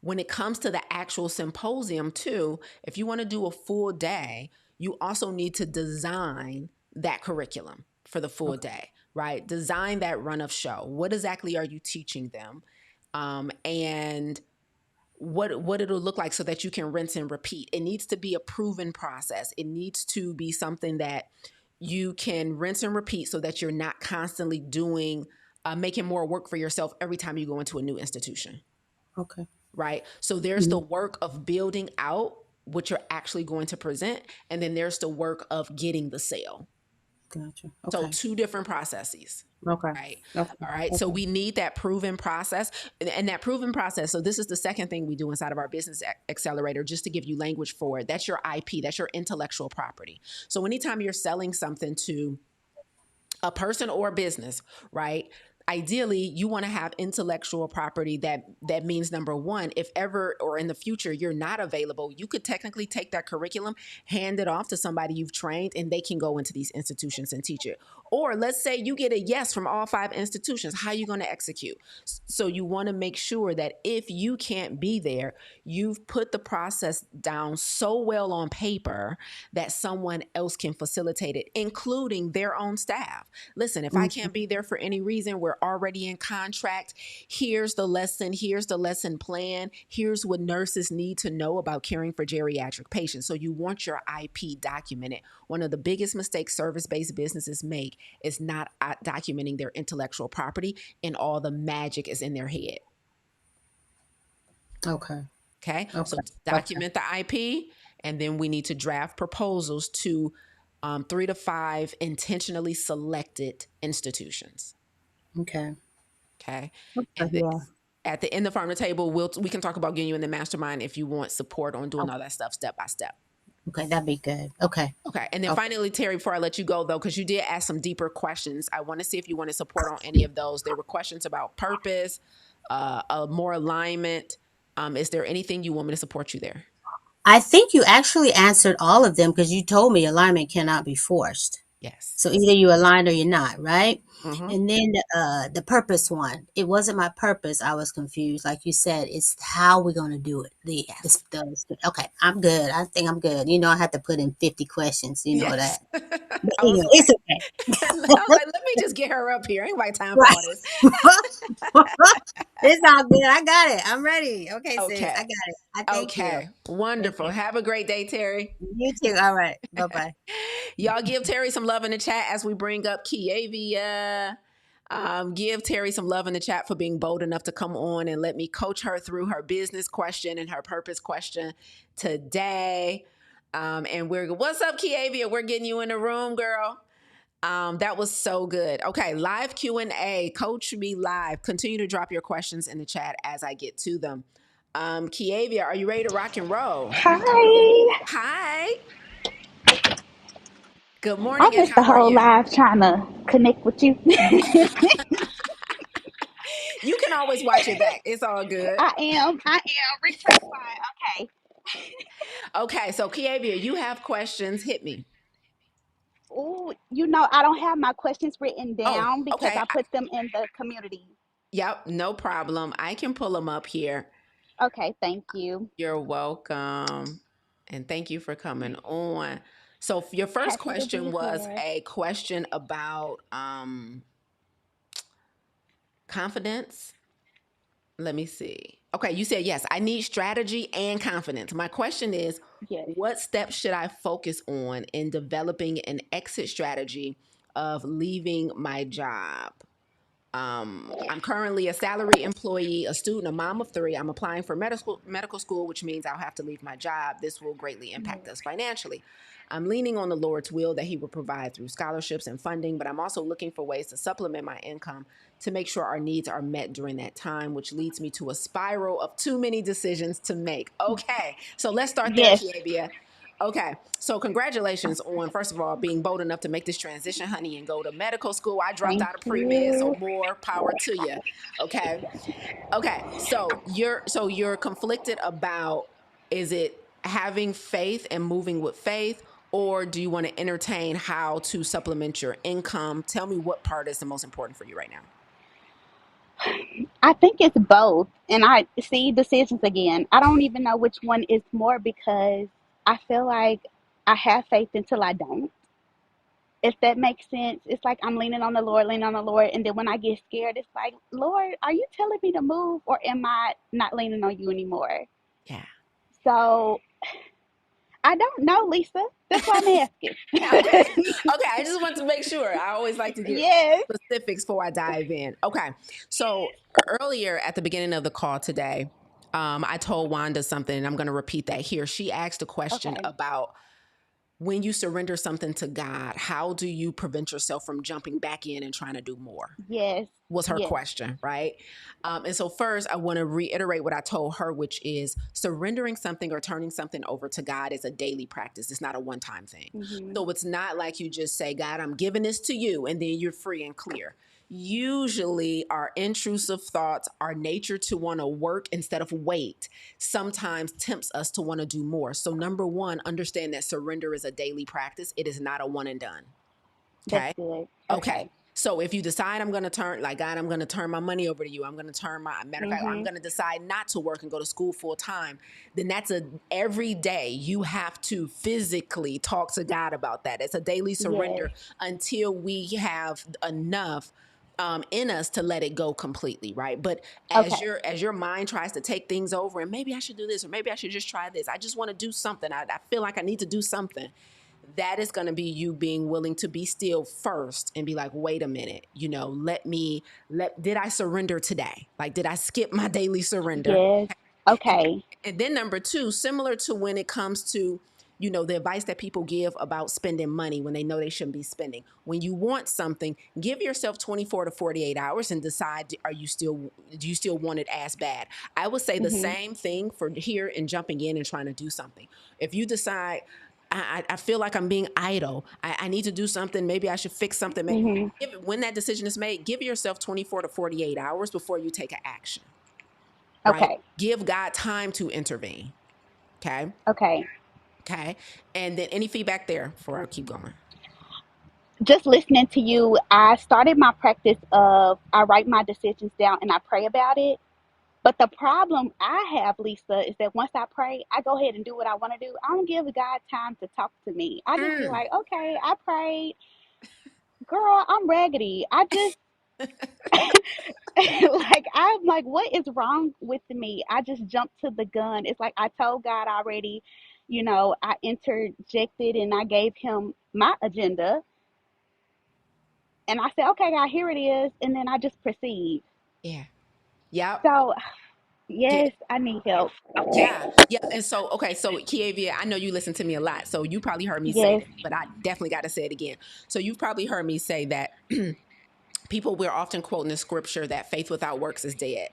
when it comes to the actual symposium, too, if you want to do a full day, you also need to design that curriculum for the full Okay. day, right? Design that run of show. What exactly are you teaching them? And what it'll look like so that you can rinse and repeat. It needs to be a proven process. It needs to be something that you can rinse and repeat so that you're not constantly doing making more work for yourself every time you go into a new institution, Okay. right? So there's the Mhm. work of building out what you're actually going to present, and then there's the work of getting the sale. Gotcha. So Okay. two different processes. Okay. Right. Okay. All right. So Okay. we need that proven process. And that proven process. So this is the second thing we do inside of our business accelerator, just to give you language for it. That's your IP, that's your intellectual property. So anytime you're selling something to a person or a business, right? Ideally, you want to have intellectual property that means, number one, if ever or in the future you're not available, you could technically take that curriculum, hand it off to somebody you've trained, and they can go into these institutions and teach it. Or let's say you get a yes from all 5 institutions. How are you going to execute? So you want to make sure that if you can't be there, you've put the process down so well on paper that someone else can facilitate it, including their own staff. Listen, if I Mhm. can't be there for any reason, we're already in contract. Here's the lesson plan. Here's what nurses need to know about caring for geriatric patients. So you want your IP documented. One of the biggest mistakes service-based businesses make is not documenting their intellectual property, and all the magic is in their head. Okay. Okay. So Okay. Okay. document the IP, and then we need to draft proposals to 3 to 5 intentionally selected institutions. Okay. Okay. Okay. And Yeah. at the end of Farm to Table, we can talk about getting you in the mastermind if you want support on doing all Okay. that stuff step by step. Okay. That'd be good. Okay. Okay. And then Okay. finally, Terry, before I let you go, though, because you did ask some deeper questions, I want to see if you wanted support on any of those. There were questions about purpose, more alignment. Is there anything you want me to support you there? I think you actually answered all of them because you told me alignment cannot be forced. Yes. So either you aligned or you're not, right? Mm-hmm. And then the purpose one, it wasn't my purpose. I was confused. Like you said, it's how we're going to do it. Yes. Okay, I'm good. I think I'm good. You know, I had to put in 50 questions. You know Yes. that. But I was anyway, it's like, okay. I was like, let me just get her up here. Ain't got time for Right. all this. It's all good. I got it. I'm ready. Okay, sis. I Okay. got it. I thank you. Okay. Thank Wonderful. you. Have a great day, Terry. You too. All right. Bye bye. Y'all give Terry some love in the chat as we bring up Kiavia. Give Terry some love in the chat for being bold enough to come on and let me coach her through her business question and her purpose question today. And what's up, Kiavia? We're getting you in the room, girl. That was so good. Okay, live Q&A, Coach Me Live. Continue to drop your questions in the chat as I get to them. Kiavia, are you ready to rock and roll? Hi. Hi. Good I morning, and missed the how are whole you? live trying to connect with you. You can always watch it back. It's all good. I am. Replay fine. Okay. Okay, so Kiavia, you have questions. Hit me. Oh, I don't have my questions written Oh, down because okay. I put them in the community. Yep, no problem. I can pull them up here. Okay, thank you. You're welcome. And thank you for coming on. So your first Happy to question be was here. a question about confidence. Let me see. Okay, you said yes, I need strategy and confidence. My question is, Yes. what steps should I focus on in developing an exit strategy of leaving my job? I'm currently a salary employee, a student, a mom of three. I'm applying for medical school, which means I'll have to leave my job. This will greatly impact us financially. I'm leaning on the Lord's will that He will provide through scholarships and funding, but I'm also looking for ways to supplement my income to make sure our needs are met during that time, which leads me to a spiral of too many decisions to make. Okay, so let's start there, Yes. Kiabia. Okay, so congratulations on, first of all, being bold enough to make this transition, honey, and go to medical school. I dropped Thank out of pre-med, so you. more power to you. Okay. Okay. So you're conflicted about, is it having faith and moving with faith, or do you want to entertain how to supplement your income? Tell me what part is the most important for you right now. I think it's both. And I see decisions again. I don't even know which one is more because I feel like I have faith until I don't. If that makes sense, it's like I'm leaning on the Lord, and then when I get scared, it's like, Lord, are you telling me to move, or am I not leaning on you anymore? Yeah. So I don't know, Lisa. That's why I'm asking. Okay. Okay. I just want to make sure. I always like to get Yes. specifics before I dive in. Okay. So earlier at the beginning of the call today, I told Wanda something, and I'm going to repeat that here. She asked a question Okay. about, when you surrender something to God, how do you prevent yourself from jumping back in and trying to do more? Yes. Was her Yes. question, right? And so, first, I want to reiterate what I told her, which is surrendering something or turning something over to God is a daily practice. It's not a one time thing. Mhm. So, it's not like you just say, God, I'm giving this to you, and then you're free and clear. Usually, our intrusive thoughts, our nature to want to work instead of wait, sometimes tempts us to want to do more. So, number one, understand that surrender is a daily practice, it is not a one and done. That's Okay. good. Okay. Okay. So if you decide, I'm going to turn, like, God, I'm going to turn my money over to you. I'm going to turn my, matter of fact, I'm Mhm. going to decide not to work and go to school full time. Then that's a, every day you have to physically talk to God about that. It's a daily Yes. surrender until we have enough in us to let it go completely, right? But Okay. as your mind tries to take things over, and maybe I should do this, or maybe I should just try this. I just want to do something. I feel like I need to do something. That is going to be you being willing to be still first and be like, wait a minute, did I surrender today? Like, did I skip my daily surrender? Yes. And, Okay. and then number two, similar to when it comes to, the advice that people give about spending money when they know they shouldn't be spending. When you want something, give yourself 24 to 48 hours and decide, do you still want it as bad? I would say the Mhm. same thing for here and jumping in and trying to do something. If you decide, I feel like I'm being idle. I need to do something. Maybe I should fix something. Mhm. When that decision is made, give yourself 24 to 48 hours before you take an action, right? Okay. Give God time to intervene. Okay. Okay. Okay. And then any feedback there before I keep going? Just listening to you, I started my practice of I write my decisions down and I pray about it. But the problem I have, Lisa, is that once I pray, I go ahead and do what I want to do. I don't give God time to talk to me. I just be Mm. like, okay, I prayed. Girl, I'm raggedy. I just like I'm like, what is wrong with me? I just jumped to the gun. It's like I told God already, I interjected and I gave him my agenda and I said, okay, God, here it is, and then I just proceed. Yeah. Yep. So Yeah. yes, I need help. Okay. Yeah. Yeah. And so, okay. So, Kiavia, I know you listen to me a lot. So, you probably heard me say Yes, this, but I definitely got to say it again. So, you've probably heard me say that people, we're often quoting the scripture that faith without works is dead.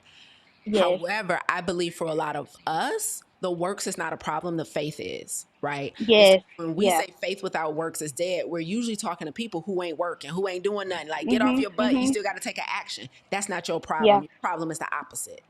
yes, However, I believe for a lot of us, the works is not a problem, the faith is, right? And so yes, when we yeah. say faith without works is dead, we're usually talking to people who ain't working, who ain't doing nothing. Like, get off Mhm, your butt. You mhm. still got to take an action. That's not your problem. Yeah, Your problem is the opposite,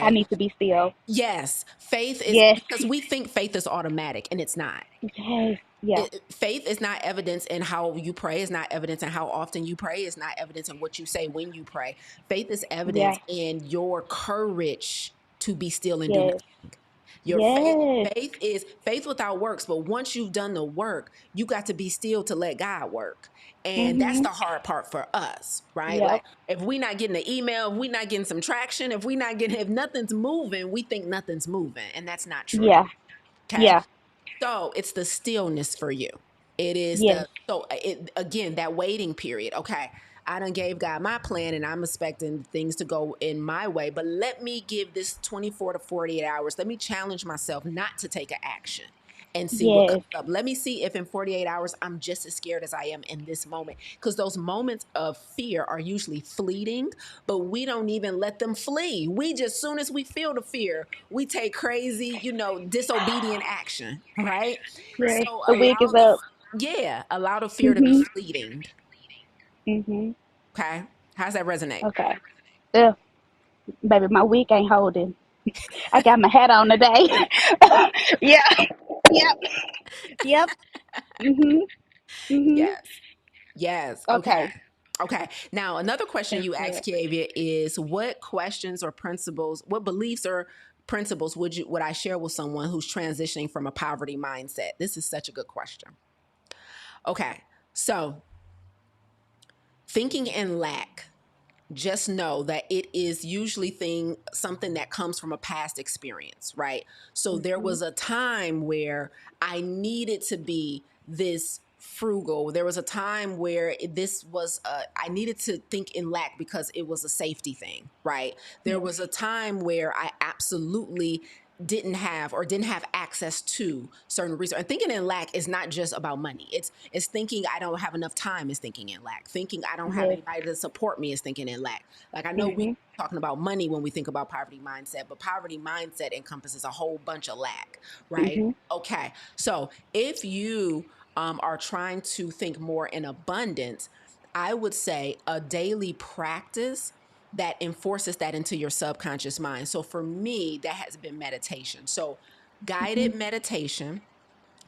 I right? need to be still. Yes, faith is Yes, because we think faith is automatic and it's not. yes, yeah, Faith is not evidence in how you pray, is not evidence in how often you pray, is not evidence in what you say when you pray. Faith is yeah, evidence in your courage to be still and do yes, nothing. Your faith, yes, faith without works, but once you've done the work, you got to be still to let God work. And that's mhm, the hard part for us, right? yep, Like if we not getting the email, if we not getting some traction, if nothing's moving, we think nothing's moving. And that's not true. yeah, Okay. yeah, So it's the stillness for you. It is yes, again, that waiting period. Okay. I done gave God my plan and I'm expecting things to go in my way, but let me give this 24 to 48 hours. Let me challenge myself not to take an action and see what yes, comes up. Let me see if in 48 hours I'm just as scared as I am in this moment. Because those moments of fear are usually fleeting, but we don't even let them flee. We just, soon as we feel the fear, we take crazy, disobedient action, right? yes. So The wig is up. allow the fear to be Mhm, fleeting. mhm. Okay. How's that resonate? Okay. Ugh, baby, my wig ain't holding. I got my hat on today. Yeah, yep, yep. Mhm, mhm. Yes. Yes. Okay. Okay, Okay. Now, another question that's you good. asked, Kiavia, is what questions or principles, what beliefs or principles would I share with someone who's transitioning from a poverty mindset? This is such a good question. Okay. So, thinking in lack, just know that it is usually something that comes from a past experience, right? So there Mhm. was a time where I needed to be this frugal. There was a time where I needed to think in lack because it was a safety thing, right? There Yeah. was a time where I absolutely didn't have access to certain resources. And thinking in lack is not just about money. It's thinking I don't have enough time is thinking in lack. Thinking I don't have Yes. anybody to support me is thinking in lack. Like I know we Mhm. talking about money when we think about poverty mindset, but poverty mindset encompasses a whole bunch of lack, right? Mhm. Okay. So if you are trying to think more in abundance, I would say a daily practice that enforces that into your subconscious mind. So for me, that has been meditation. So Mhm. guided meditation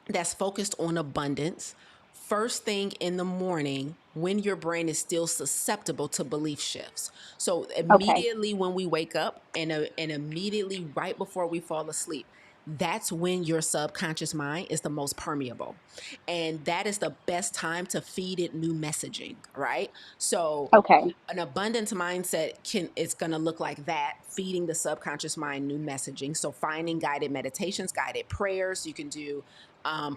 that's focused on abundance first thing in the morning when your brain is still susceptible to belief shifts. So Okay. immediately when we wake up and immediately right before we fall asleep, that's when your subconscious mind is the most permeable. And that is the best time to feed it new messaging, right? So Okay. an abundance mindset it's going to look like that, feeding the subconscious mind new messaging. So finding guided meditations, guided prayers. You can do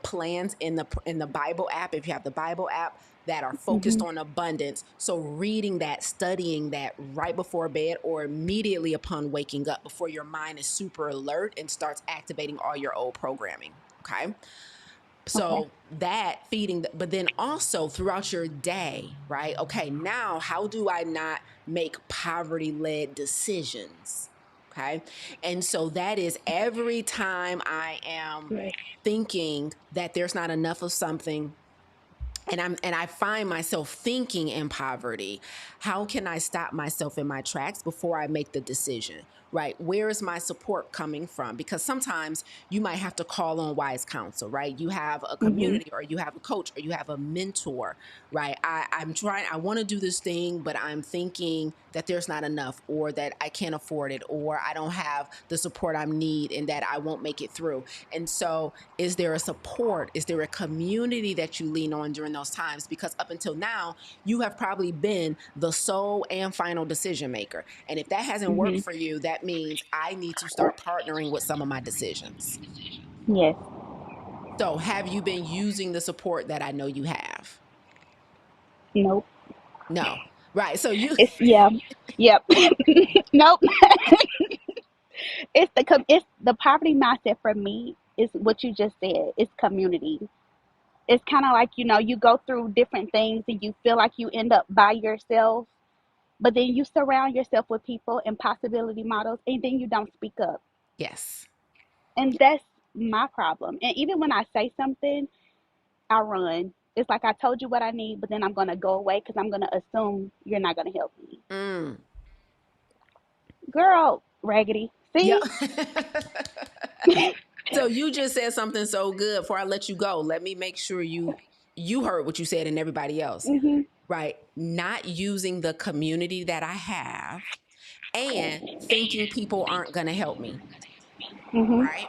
plans in the Bible app if you have the Bible app that are focused Mhm. on abundance. So reading that, studying that right before bed or immediately upon waking up, before your mind is super alert and starts activating all your old programming. Okay. Okay. So that but then also throughout your day, right? Okay, now how do I not make poverty led decisions? Okay. And so that is every time I am Yes. thinking that there's not enough of something, and I find myself thinking in poverty, how can I stop myself in my tracks before I make the decision? Right? Where is my support coming from? Because sometimes you might have to call on wise counsel, right? You have a Mhm. community, or you have a coach, or you have a mentor, right? I want to do this thing, but I'm thinking that there's not enough, or that I can't afford it, or I don't have the support I need, and that I won't make it through. And so, is there a support? Is there a community that you lean on during those times? Because up until now, you have probably been the sole and final decision maker. And if that hasn't worked Mhm. for you, that means I need to start partnering with some of my decisions. Yes. So, have you been using the support that I know you have? Nope. No. Right. So, you, It's yeah. Yep. Nope. It's the poverty mindset for me is what you just said. It's community. It's kind of like, you go through different things and you feel like you end up by yourself, but then you surround yourself with people and possibility models, and then you don't speak up. yes. And that's my problem. And even when I say something, I run. It's like I told you what I need, but then I'm going to go away because I'm going to assume you're not going to help me. Mm. Girl, raggedy. Yep. See? So you just said something so good. Before I let you go, let me make sure you heard what you said, and everybody else. Hmm. Right? Not using the community that I have, and thinking people aren't going to help me. Hmm. Right?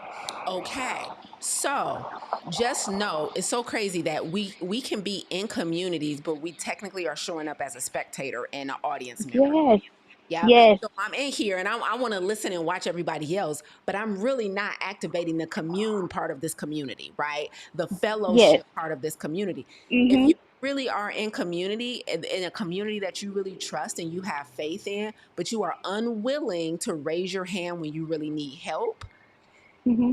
Okay. So just know, it's so crazy that we can be in communities, but we technically are showing up as a spectator and an audience member. Yes. Yeah. Yes. So I'm in here, and I want to listen and watch everybody else, but I'm really not activating the commune part of this community, right? The Yes. fellowship part of this community. If Hmm. you really are in community, in a community that you really trust and you have faith in, but you are unwilling to raise your hand when you really need help, Hmm.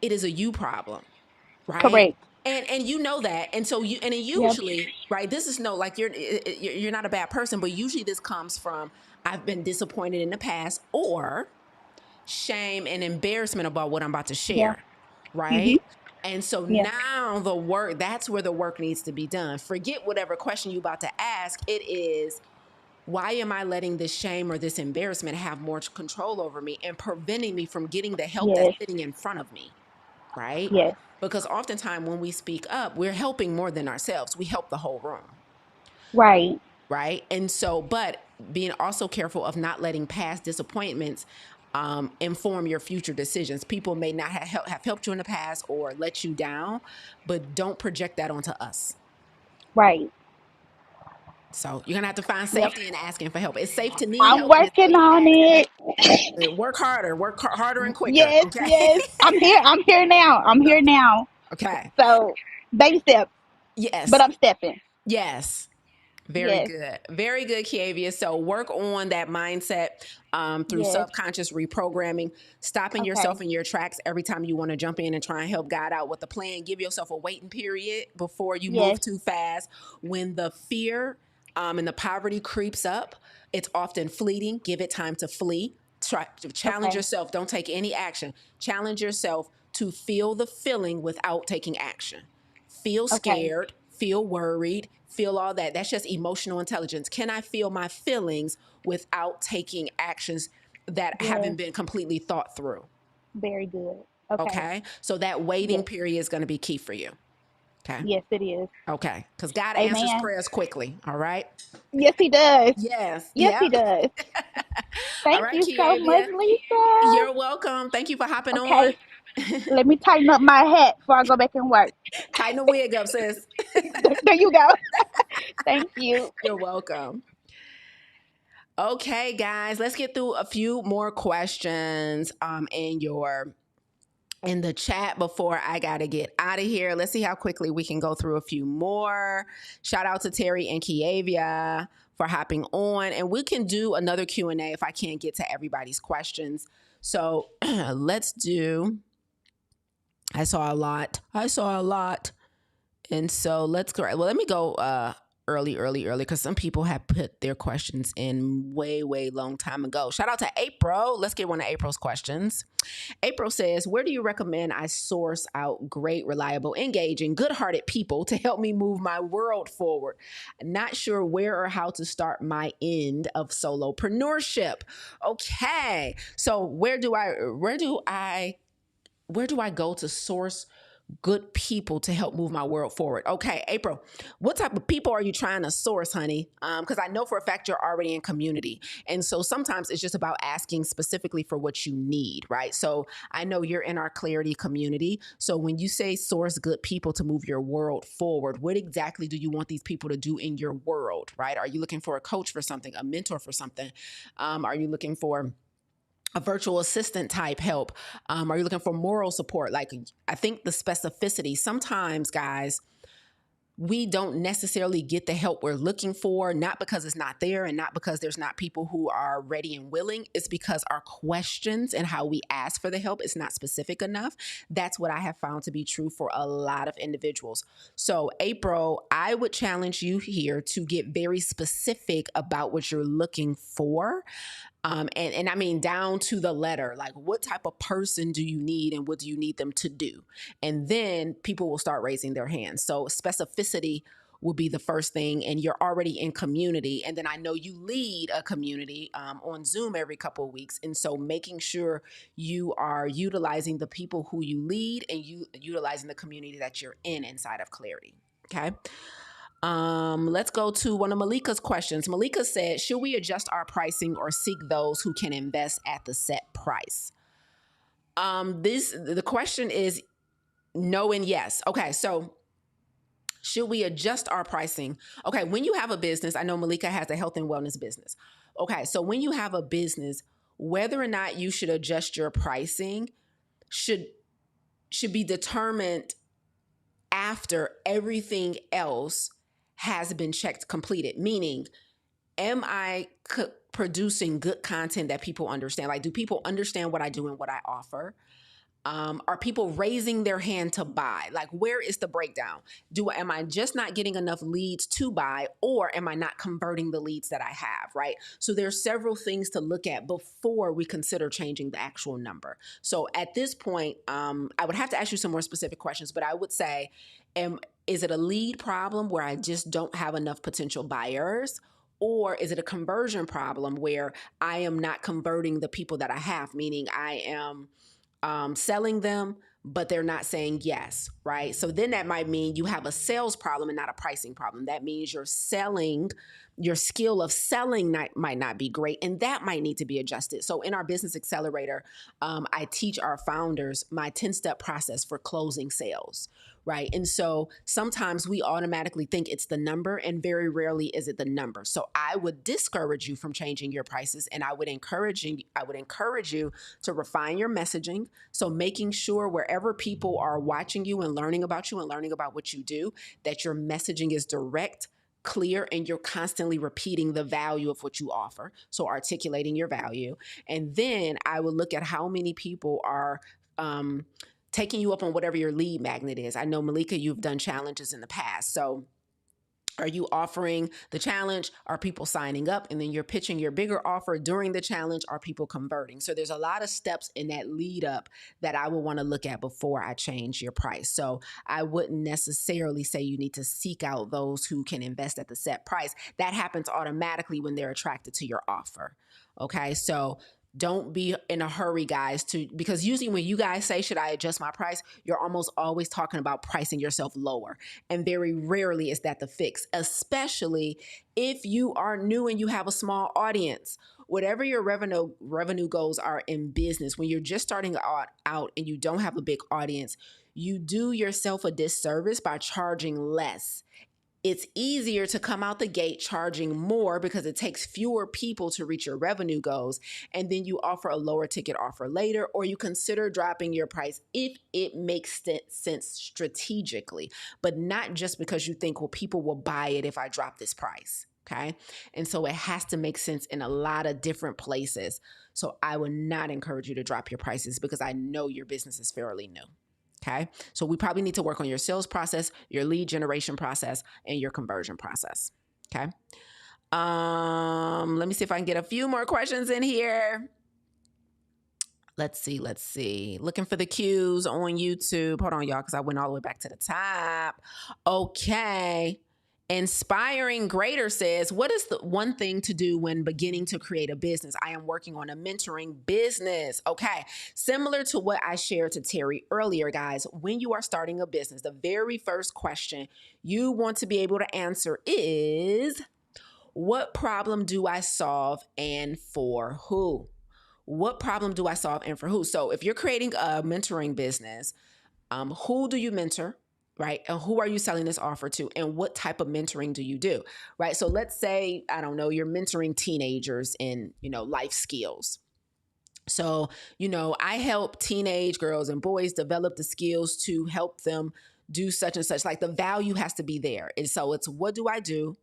it is a you problem, right? Correct. And you know that, and so you, and then Yep. usually, right, this is no, like, you're not a bad person, but usually this comes from, I've been disappointed in the past, or shame and embarrassment about what I'm about to Yeah. share, Hmm. right? And so Yeah. now the work, that's where the work needs to be done. Forget whatever question you're about to ask. It is, why am I letting this shame or this embarrassment have more control over me and preventing me from getting the help that's Yes. sitting in front of me? Right? Yes. Because oftentimes when we speak up, we're helping more than ourselves. We help the whole room. Right. Right? And so, but being also careful of not letting past disappointments inform your future decisions. People may not have helped you in the past or let you down, but don't project that onto us. Right. So you're gonna have to find Yep. safety in asking for help. It's safe to need I'm help, and it's working safe to on ask for it. help. Work harder, harder and quicker. Yes. Okay. Yes. I'm here. I'm here now. I'm here now. Okay. So, baby steps, but Yes. I'm stepping. Yes. Very Yes. good. Very good, Kiavia. So work on that mindset through Yes. subconscious reprogramming, stopping Okay. yourself in your tracks every time you want to jump in and try and help God out with the plan. Give yourself a waiting period before you move Yes. too fast. When the fear and the poverty creeps up, it's often fleeting. Give it time to flee. Try to challenge Okay. yourself. Don't take any action. Challenge yourself to feel the feeling without taking action. Feel Okay. scared, feel worried, feel all that. That's just emotional intelligence. Can I feel my feelings without taking actions that haven't Yes. been completely thought through? Very good. Okay. Okay. So that waiting Yes. period is going to be key for you. Okay. Yes, it is. Okay. Because God answers Amen. prayers quickly. All right. Yes, he does. Yes. Yes, he Yep. does. All Thank right, you so much, Kiavia. Lisa. You're welcome. Thank you for hopping on. Okay. Let me tighten up my hat before I go back and work. Tighten the wig up, sis. There you go. Thank you. You're welcome. Okay, guys, let's get through a few more questions in the chat before I got to get out of here. Let's see how quickly we can go through a few more. Shout out to Terry and Kiavia for hopping on, and we can do another Q&A if I can't get to everybody's questions. So let's do, I saw a lot. And so let's go. Well, let me go early, because some people have put their questions in way, way long time ago. Shout out to April. Let's get one of April's questions. April says, where do you recommend I source out great, reliable, engaging, good-hearted people to help me move my world forward? Not sure where or how to start my end of solopreneurship. Okay. So where do I go to source good people to help move my world forward? Okay, April, what type of people are you trying to source, honey? Because I know for a fact you're already in community. And so sometimes it's just about asking specifically for what you need, right? So I know you're in our Clarity community. So when you say source good people to move your world forward, what exactly do you want these people to do in your world, right? Are you looking for a coach for something, a mentor for something? Are you looking for a virtual assistant type help? Are you looking for moral support? Like, I think the specificity, sometimes, guys, we don't necessarily get the help we're looking for, not because it's not there and not because there's not people who are ready and willing. It's because our questions and how we ask for the help is not specific enough. That's what I have found to be true for a lot of individuals. So, April, I would challenge you here to get very specific about what you're looking for. And I mean, down to the letter, like what type of person do you need and what do you need them to do? And then people will start raising their hands. So specificity will be the first thing, and you're already in community. And then I know you lead a community on Zoom every couple of weeks. And so making sure you are utilizing the people who you lead and you utilizing the community that you're in inside of Clarity. Okay. Let's go to one of Malika's questions. Malika said, should we adjust our pricing or seek those who can invest at the set price? The question is no and yes. Okay, so should we adjust our pricing? Okay, when you have a business, I know Malika has a health and wellness business. Okay, so when you have a business, whether or not you should adjust your pricing should be determined after everything else has been checked, completed. Meaning, am I producing good content that people understand? Like, do people understand what I do and what I offer? Are people raising their hand to buy? Like, where is the breakdown? Am I just not getting enough leads to buy, or am I not converting the leads that I have, right? So there's several things to look at before we consider changing the actual number. So at this point, I would have to ask you some more specific questions, but I would say, is it a lead problem where I just don't have enough potential buyers? Or is it a conversion problem where I am not converting the people that I have, meaning I am selling them, but they're not saying yes, right? So then that might mean you have a sales problem and not a pricing problem. That means your skill of selling might not be great, and that might need to be adjusted. So in our Business Accelerator, I teach our founders my 10-step process for closing sales, right? And so sometimes we automatically think it's the number, and very rarely is it the number. So I would discourage you from changing your prices, and I would encourage you to refine your messaging. So making sure wherever people are watching you and learning about what you do, that your messaging is direct, clear, and you're constantly repeating the value of what you offer. So articulating your value. And then I would look at how many people are taking you up on whatever your lead magnet is. I know, Malika, you've done challenges in the past. So are you offering the challenge? Are people signing up? And then you're pitching your bigger offer during the challenge. Are people converting? So there's a lot of steps in that lead up that I would want to look at before I change your price. So I wouldn't necessarily say you need to seek out those who can invest at the set price. That happens automatically when they're attracted to your offer. Okay, so don't be in a hurry, guys, because usually when you guys say, should I adjust my price? You're almost always talking about pricing yourself lower. And very rarely is that the fix, especially if you are new and you have a small audience. Whatever your revenue goals are in business, when you're just starting out and you don't have a big audience, you do yourself a disservice by charging less. It's easier to come out the gate charging more because it takes fewer people to reach your revenue goals. And then you offer a lower ticket offer later, or you consider dropping your price if it makes sense strategically, but not just because you think, well, people will buy it if I drop this price. Okay. And so it has to make sense in a lot of different places. So I would not encourage you to drop your prices because I know your business is fairly new. Okay. So we probably need to work on your sales process, your lead generation process, and your conversion process. Okay. Let me see if I can get a few more questions in here. Let's see. Looking for the cues on YouTube. Hold on, y'all, because I went all the way back to the top. Okay. Inspiring Greater says, what is the one thing to do when beginning to create a business? I am working on a mentoring business. Okay. Similar to what I shared to Terry earlier, guys, when you are starting a business, the very first question you want to be able to answer is, what problem do I solve and for who? What problem do I solve and for who? So if you're creating a mentoring business, who do you mentor? Right? And who are you selling this offer to? And what type of mentoring do you do? Right? So let's say, I don't know, you're mentoring teenagers in, life skills. So, I help teenage girls and boys develop the skills to help them do such and such. Like the value has to be there. And so it's, what do I do?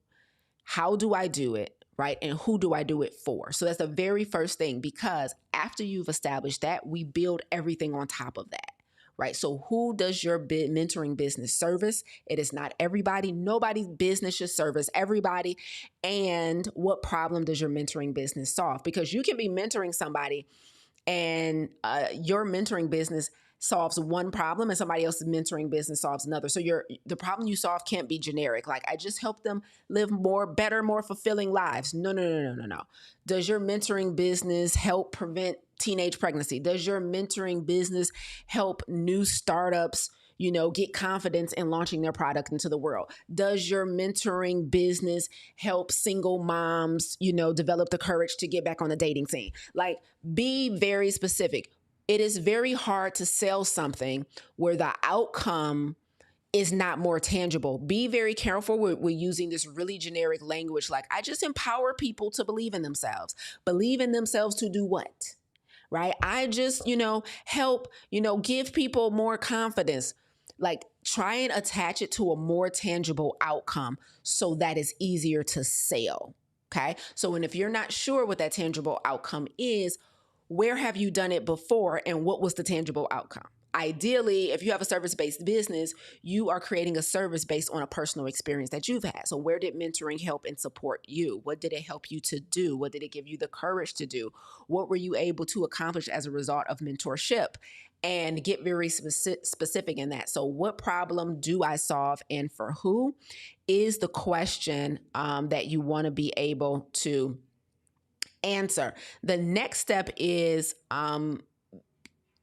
How do I do it? Right? And who do I do it for? So that's the very first thing, because after you've established that, we build everything on top of that. Right? So who does your mentoring business service? It is not everybody. Nobody's business should service everybody. And what problem does your mentoring business solve? Because you can be mentoring somebody and your mentoring business solves one problem and somebody else's mentoring business solves another. So the problem you solve can't be generic. Like, I just help them live better, more fulfilling lives. No. Does your mentoring business help prevent teenage pregnancy? Does your mentoring business help new startups, get confidence in launching their product into the world? Does your mentoring business help single moms, develop the courage to get back on the dating scene? Like, be very specific. It is very hard to sell something where the outcome is not more tangible. Be very careful with using this really generic language. Like, I just empower people to believe in themselves. Believe in themselves to do what? Right? I just, help, give people more confidence. Like, try and attach it to a more tangible outcome so that it's easier to sell. Okay. So, and if you're not sure what that tangible outcome is, where have you done it before and what was the tangible outcome? Ideally, if you have a service-based business, you are creating a service based on a personal experience that you've had. So where did mentoring help and support you? What did it help you to do? What did it give you the courage to do? What were you able to accomplish as a result of mentorship? And get very specific in that. So what problem do I solve and for who is the question that you want to be able to answer. The next step is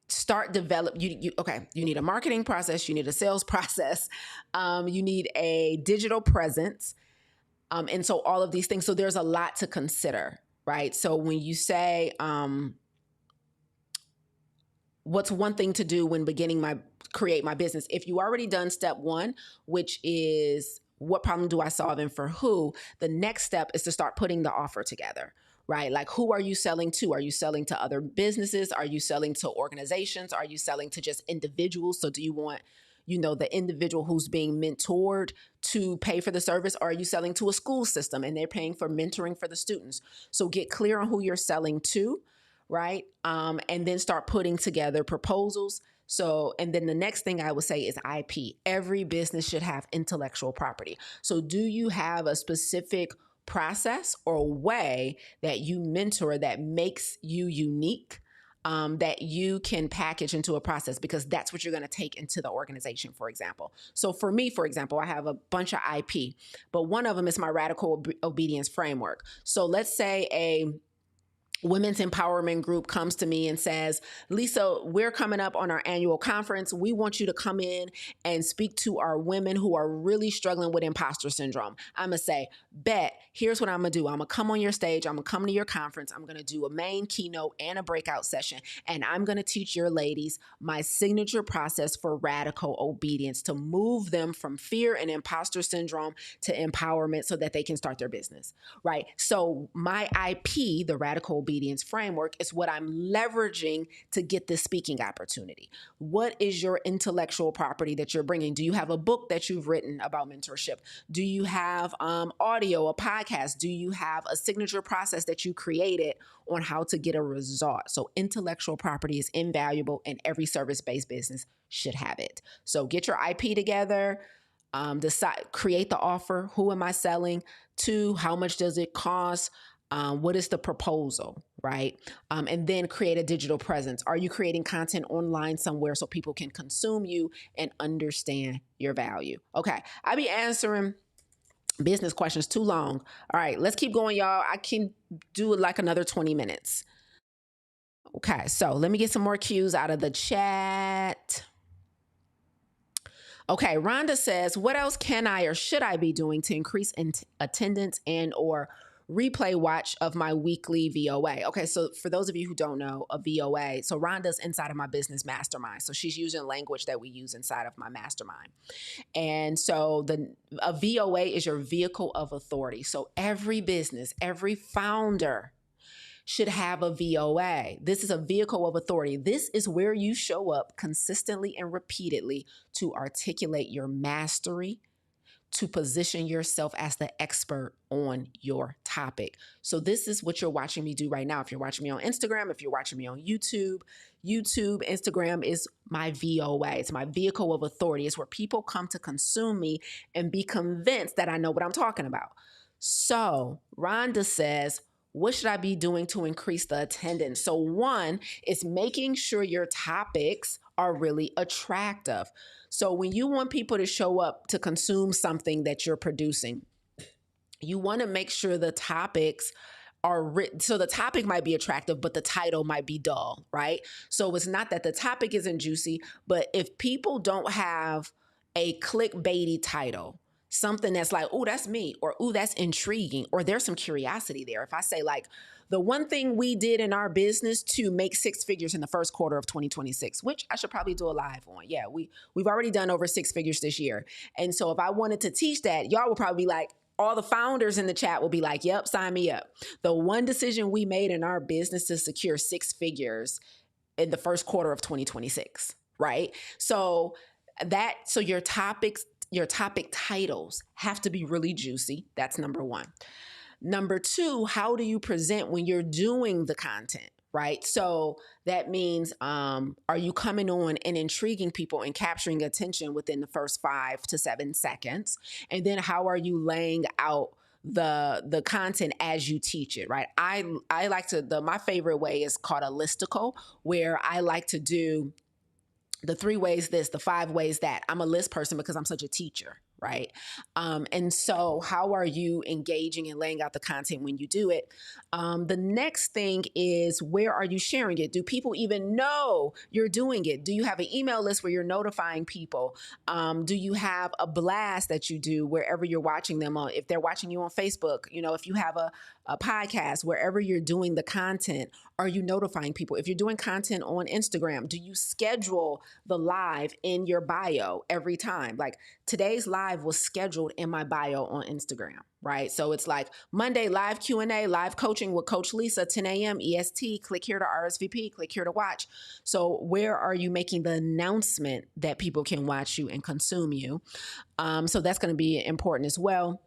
start develop. You need a marketing process. You need a sales process. You need a digital presence. And so all of these things. So there's a lot to consider, right? So when you say, what's one thing to do when create my business? If you already done step one, which is what problem do I solve and for who, the next step is to start putting the offer together. Right? Like, who are you selling to? Are you selling to other businesses? Are you selling to organizations? Are you selling to just individuals? So do you want, the individual who's being mentored to pay for the service? Or are you selling to a school system and they're paying for mentoring for the students? So get clear on who you're selling to, right? And then start putting together proposals. So, and then the next thing I would say is IP. Every business should have intellectual property. So do you have a specific process or way that you mentor that makes you unique, that you can package into a process? Because that's what you're going to take into the organization, for example. So for me, for example, I have a bunch of IP, but one of them is my radical obedience framework. So let's say a women's empowerment group comes to me and says, Lisa, we're coming up on our annual conference. We want you to come in and speak to our women who are really struggling with imposter syndrome. I'm going to say, bet, here's what I'm going to do. I'm going to come on your stage. I'm going to come to your conference. I'm going to do a main keynote and a breakout session. And I'm going to teach your ladies my signature process for radical obedience to move them from fear and imposter syndrome to empowerment so that they can start their business, right? So my IP, the radical obedience obedience framework is what I'm leveraging to get this speaking opportunity. What is your intellectual property that you're bringing? Do you have a book that you've written about mentorship? Do you have audio, a podcast? Do you have a signature process that you created on how to get a result? So intellectual property is invaluable, and every service-based business should have it. So get your IP together, decide, create the offer. Who am I selling to? How much does it cost? What is the proposal, right? And then create a digital presence. Are you creating content online somewhere so people can consume you and understand your value? Okay, I be answering business questions too long. All right, let's keep going, y'all. I can do like another 20 minutes. Okay, so let me get some more cues out of the chat. Okay, Rhonda says, what else can I or should I be doing to increase attendance and or replay watch of my weekly VOA? Okay, so for those of you who don't know, a VOA, so Rhonda's inside of my business mastermind. So she's using language that we use inside of my mastermind. And so a VOA is your vehicle of authority. So every business, every founder should have a VOA. This is a vehicle of authority. This is where you show up consistently and repeatedly to articulate your mastery, to position yourself as the expert on your topic. So this is what you're watching me do right now. If you're watching me on Instagram, if you're watching me on YouTube, Instagram is my VOA. It's my vehicle of authority. It's where people come to consume me and be convinced that I know what I'm talking about. So Rhonda says, what should I be doing to increase the attendance? So one is making sure your topics are really attractive. So when you want people to show up to consume something that you're producing, you want to make sure the topics are written. So the topic might be attractive, but the title might be dull, right? So it's not that the topic isn't juicy, but if people don't have a clickbaity title, something that's like, oh, that's me, or oh, that's intriguing, or there's some curiosity there. If I say like, the one thing we did in our business to make six figures in the first quarter of 2026, which I should probably do a live on. Yeah, we've already done over six figures this year. And so if I wanted to teach that, y'all would probably be like, all the founders in the chat will be like, yep, sign me up. The one decision we made in our business to secure six figures in the first quarter of 2026, right? So your topic titles have to be really juicy. That's number one. Number two, how do you present when you're doing the content, right? So that means, are you coming on and intriguing people and capturing attention within the first 5 to 7 seconds? And then how are you laying out the content as you teach it, right? I like to, my favorite way is called a listicle, where I like to do the 3 ways this, the 5 ways that. I'm a list person because I'm such a teacher, right? And so how are you engaging and laying out the content when you do it? The next thing is, where are you sharing it? Do people even know you're doing it? Do you have an email list where you're notifying people? Do you have a blast that you do wherever you're watching them on? If they're watching you on Facebook, if you have a podcast, wherever you're doing the content, are you notifying people? If you're doing content on Instagram, do you schedule the live in your bio every time? Like today's live was scheduled in my bio on Instagram, right? So it's like Monday live Q&A, live coaching with Coach Lisa, 10 a.m. EST, click here to RSVP, click here to watch. So where are you making the announcement that people can watch you and consume you? So that's going to be important as well.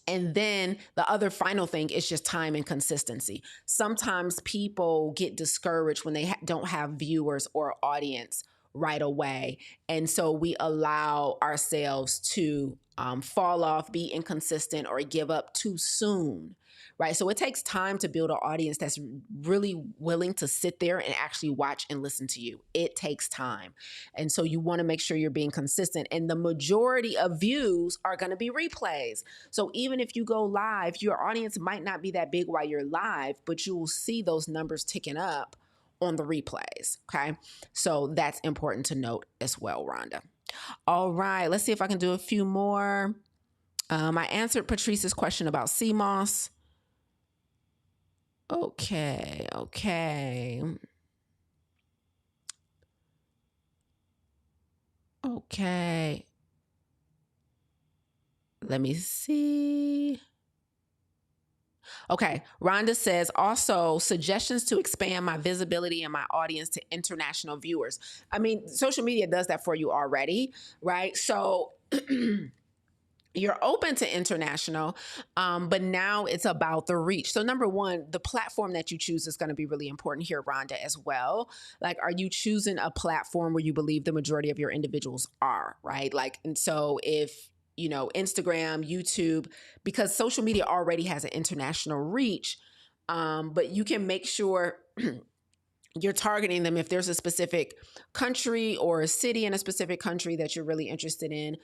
And then the other final thing is just time and consistency. Sometimes people get discouraged when they don't have viewers or audience right away. And so we allow ourselves to fall off, be inconsistent, or give up too soon, right? So it takes time to build an audience that's really willing to sit there and actually watch and listen to you. It takes time. And so you want to make sure you're being consistent. And the majority of views are going to be replays. So even if you go live, your audience might not be that big while you're live, but you will see those numbers ticking up on the replays, okay? So that's important to note as well, Rhonda. All right, let's see if I can do a few more. I answered Patrice's question about CMOS. Okay. Let me see. Okay. Rhonda says also suggestions to expand my visibility and my audience to international viewers. I mean, social media does that for you already, right? So you're open to international, but now it's about the reach. So number one, the platform that you choose is going to be really important here, Rhonda, as well. Like, are you choosing a platform where you believe the majority of your individuals are, right? Like, and so if, Instagram, YouTube, because social media already has an international reach, but you can make sure you're targeting them if there's a specific country or a city in a specific country that you're really interested in,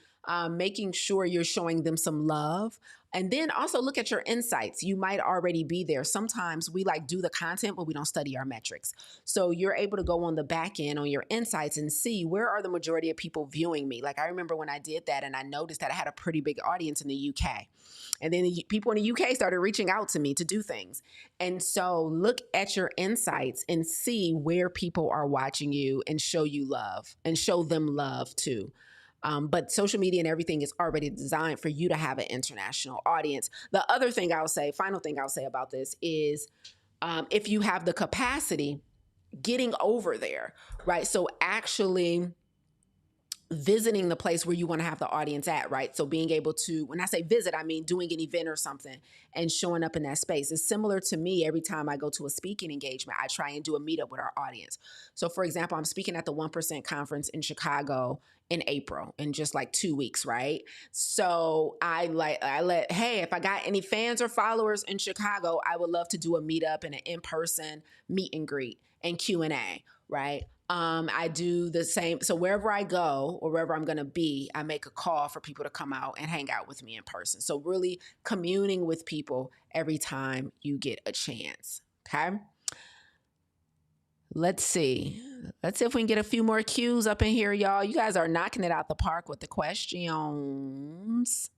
making sure you're showing them some love. And then also look at your insights. You might already be there. Sometimes we like do the content, but we don't study our metrics. So you're able to go on the back end on your insights and see where are the majority of people viewing me. Like I remember when I did that and I noticed that I had a pretty big audience in the UK. And then people in the UK started reaching out to me to do things. And so look at your insights and see where people are watching you and show you love and show them love too. But social media and everything is already designed for you to have an international audience. The other thing final thing I'll say about this is if you have the capacity, getting over there, right? So actually visiting the place where you want to have the audience at, right? So being able to, when I say visit, I mean doing an event or something and showing up in that space. It's similar to me every time I go to a speaking engagement, I try and do a meetup with our audience. So for example, I'm speaking at the 1% conference in Chicago in April in just like 2 weeks, right? So hey, if I got any fans or followers in Chicago, I would love to do a meetup and an in-person meet and greet and Q&A, right? I do the same. So wherever I go or wherever I'm going to be, I make a call for people to come out and hang out with me in person. So really communing with people every time you get a chance. Okay. Let's see if we can get a few more cues up in here, y'all. You guys are knocking it out the park with the questions.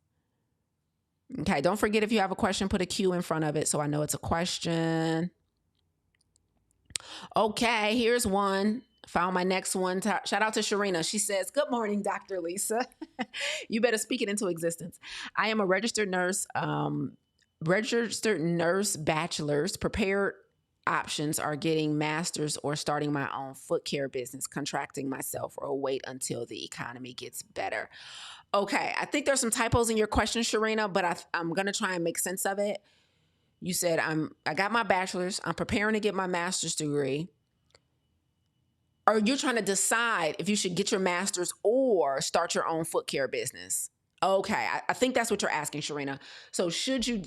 Okay. Don't forget, if you have a question, put a Q in front of it so I know it's a question. Okay. Here's one. Found my next one. Shout out to Sharina. She says, "Good morning, Dr. Lisa. You better speak it into existence. I am a registered nurse bachelor's. Prepared options are getting master's or starting my own foot care business, contracting myself, or wait until the economy gets better." Okay. I think there's some typos in your question, Sharina, but I'm going to try and make sense of it. You said, I got my bachelor's. I'm preparing to get my master's degree. Or you're trying to decide if you should get your master's or start your own foot care business. Okay, I think that's what you're asking, Sharina. So should you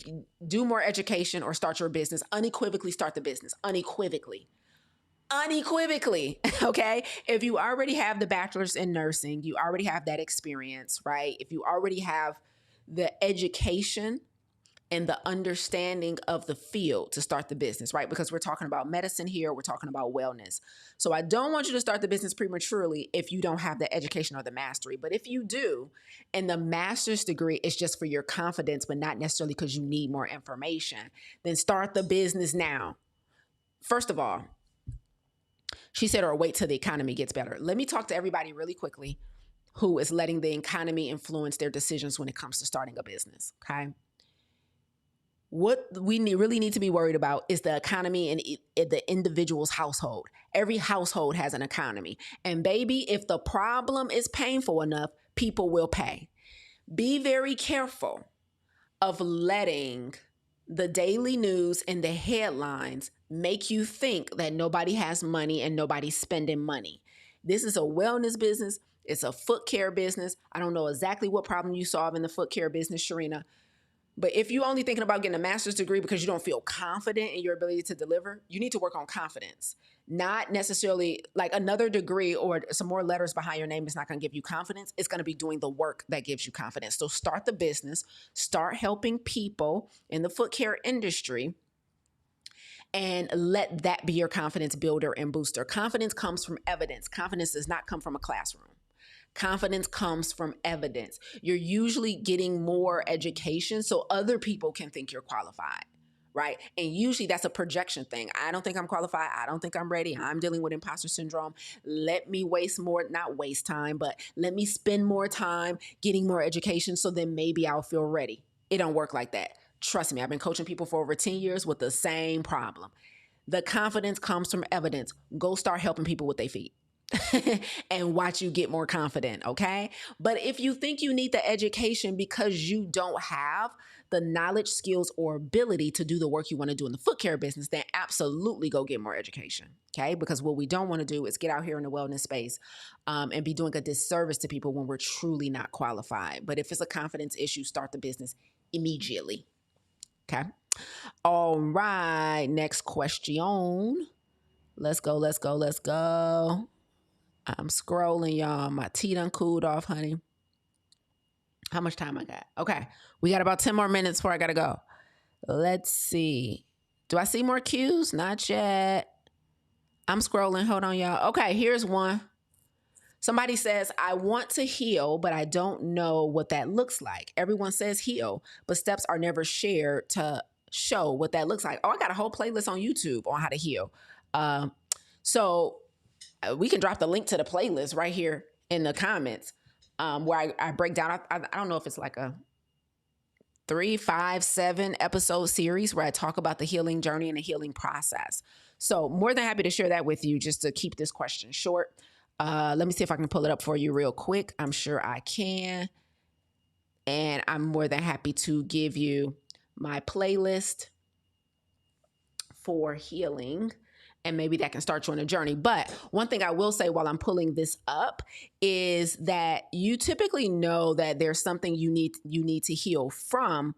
do more education or start your business? Unequivocally start the business. Unequivocally. Okay? If you already have the bachelor's in nursing, you already have that experience, right? If you already have the education and the understanding of the field to start the business, right? Because we're talking about medicine here, we're talking about wellness. So I don't want you to start the business prematurely if you don't have the education or the mastery. But if you do, and the master's degree is just for your confidence, but not necessarily because you need more information, then start the business now. First of all, she said, or wait till the economy gets better. Let me talk to everybody really quickly who is letting the economy influence their decisions when it comes to starting a business, okay? What we really need to be worried about is the economy in the individual's household. Every household has an economy. And baby, if the problem is painful enough, people will pay. Be very careful of letting the daily news and the headlines make you think that nobody has money and nobody's spending money. This is a wellness business. It's a foot care business. I don't know exactly what problem you solve in the foot care business, Sharina. But if you're only thinking about getting a master's degree because you don't feel confident in your ability to deliver, you need to work on confidence. Not necessarily like another degree or some more letters behind your name is not going to give you confidence. It's going to be doing the work that gives you confidence. So start the business, start helping people in the foot care industry, and let that be your confidence builder and booster. Confidence comes from evidence. Confidence does not come from a classroom. Confidence comes from evidence. You're usually getting more education so other people can think you're qualified, right? And usually that's a projection thing. I don't think I'm qualified. I don't think I'm ready. I'm dealing with imposter syndrome. Let me not waste time, but let me spend more time getting more education so then maybe I'll feel ready. It don't work like that. Trust me, I've been coaching people for over 10 years with the same problem. The confidence comes from evidence. Go start helping people with their feet. And watch you get more confident, okay? But if you think you need the education because you don't have the knowledge, skills, or ability to do the work you want to do in the foot care business, then absolutely go get more education, okay? Because what we don't want to do is get out here in the wellness space and be doing a disservice to people when we're truly not qualified. But if it's a confidence issue, start the business immediately, okay? All right, next question. Let's go. I'm scrolling, y'all. My tea done cooled off, honey. How much time I got? Okay. We got about 10 more minutes before I got to go. Let's see. Do I see more cues? Not yet. I'm scrolling. Hold on, y'all. Okay, here's one. Somebody says, I want to heal, but I don't know what that looks like. Everyone says heal, but steps are never shared to show what that looks like. Oh, I got a whole playlist on YouTube on how to heal. So we can drop the link to the playlist right here in the comments where I break down. I don't know if it's like a 3, 5, 7 episode series where I talk about the healing journey and the healing process. So more than happy to share that with you just to keep this question short. Let me see if I can pull it up for you real quick. I'm sure I can. And I'm more than happy to give you my playlist for healing. And maybe that can start you on a journey. But one thing I will say while I'm pulling this up is that you typically know that there's something you need to heal from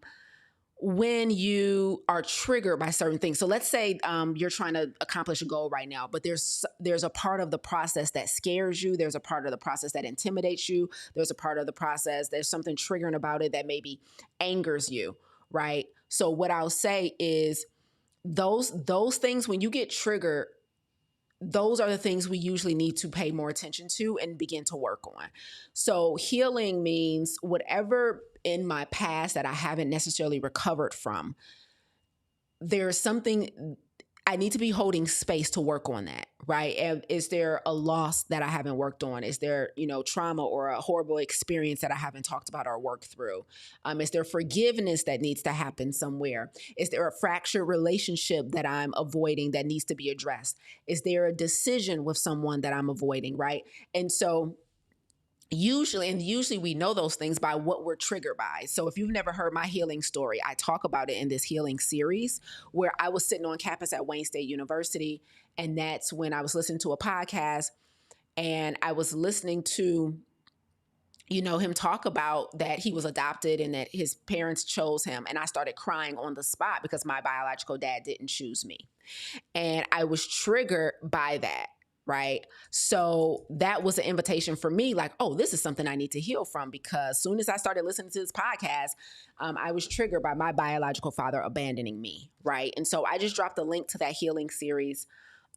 when you are triggered by certain things. So let's say you're trying to accomplish a goal right now, but there's a part of the process that scares you. There's a part of the process that intimidates you. There's a part of the process, there's something triggering about it that maybe angers you, right? So what I'll say is those things, when you get triggered, those are the things we usually need to pay more attention to and begin to work on. So healing means whatever in my past that I haven't necessarily recovered from, there's something I need to be holding space to work on that, right? And is there a loss that I haven't worked on? Is there, trauma or a horrible experience that I haven't talked about or worked through? Is there forgiveness that needs to happen somewhere? Is there a fractured relationship that I'm avoiding that needs to be addressed? Is there a decision with someone that I'm avoiding, right? And so usually we know those things by what we're triggered by. So if you've never heard my healing story, I talk about it in this healing series where I was sitting on campus at Wayne State University. And that's when I was listening to a podcast and I was listening to, him talk about that he was adopted and that his parents chose him. And I started crying on the spot because my biological dad didn't choose me. And I was triggered by that. Right. So that was an invitation for me, like, oh, this is something I need to heal from, because as soon as I started listening to this podcast, I was triggered by my biological father abandoning me. Right. And so I just dropped the link to that healing series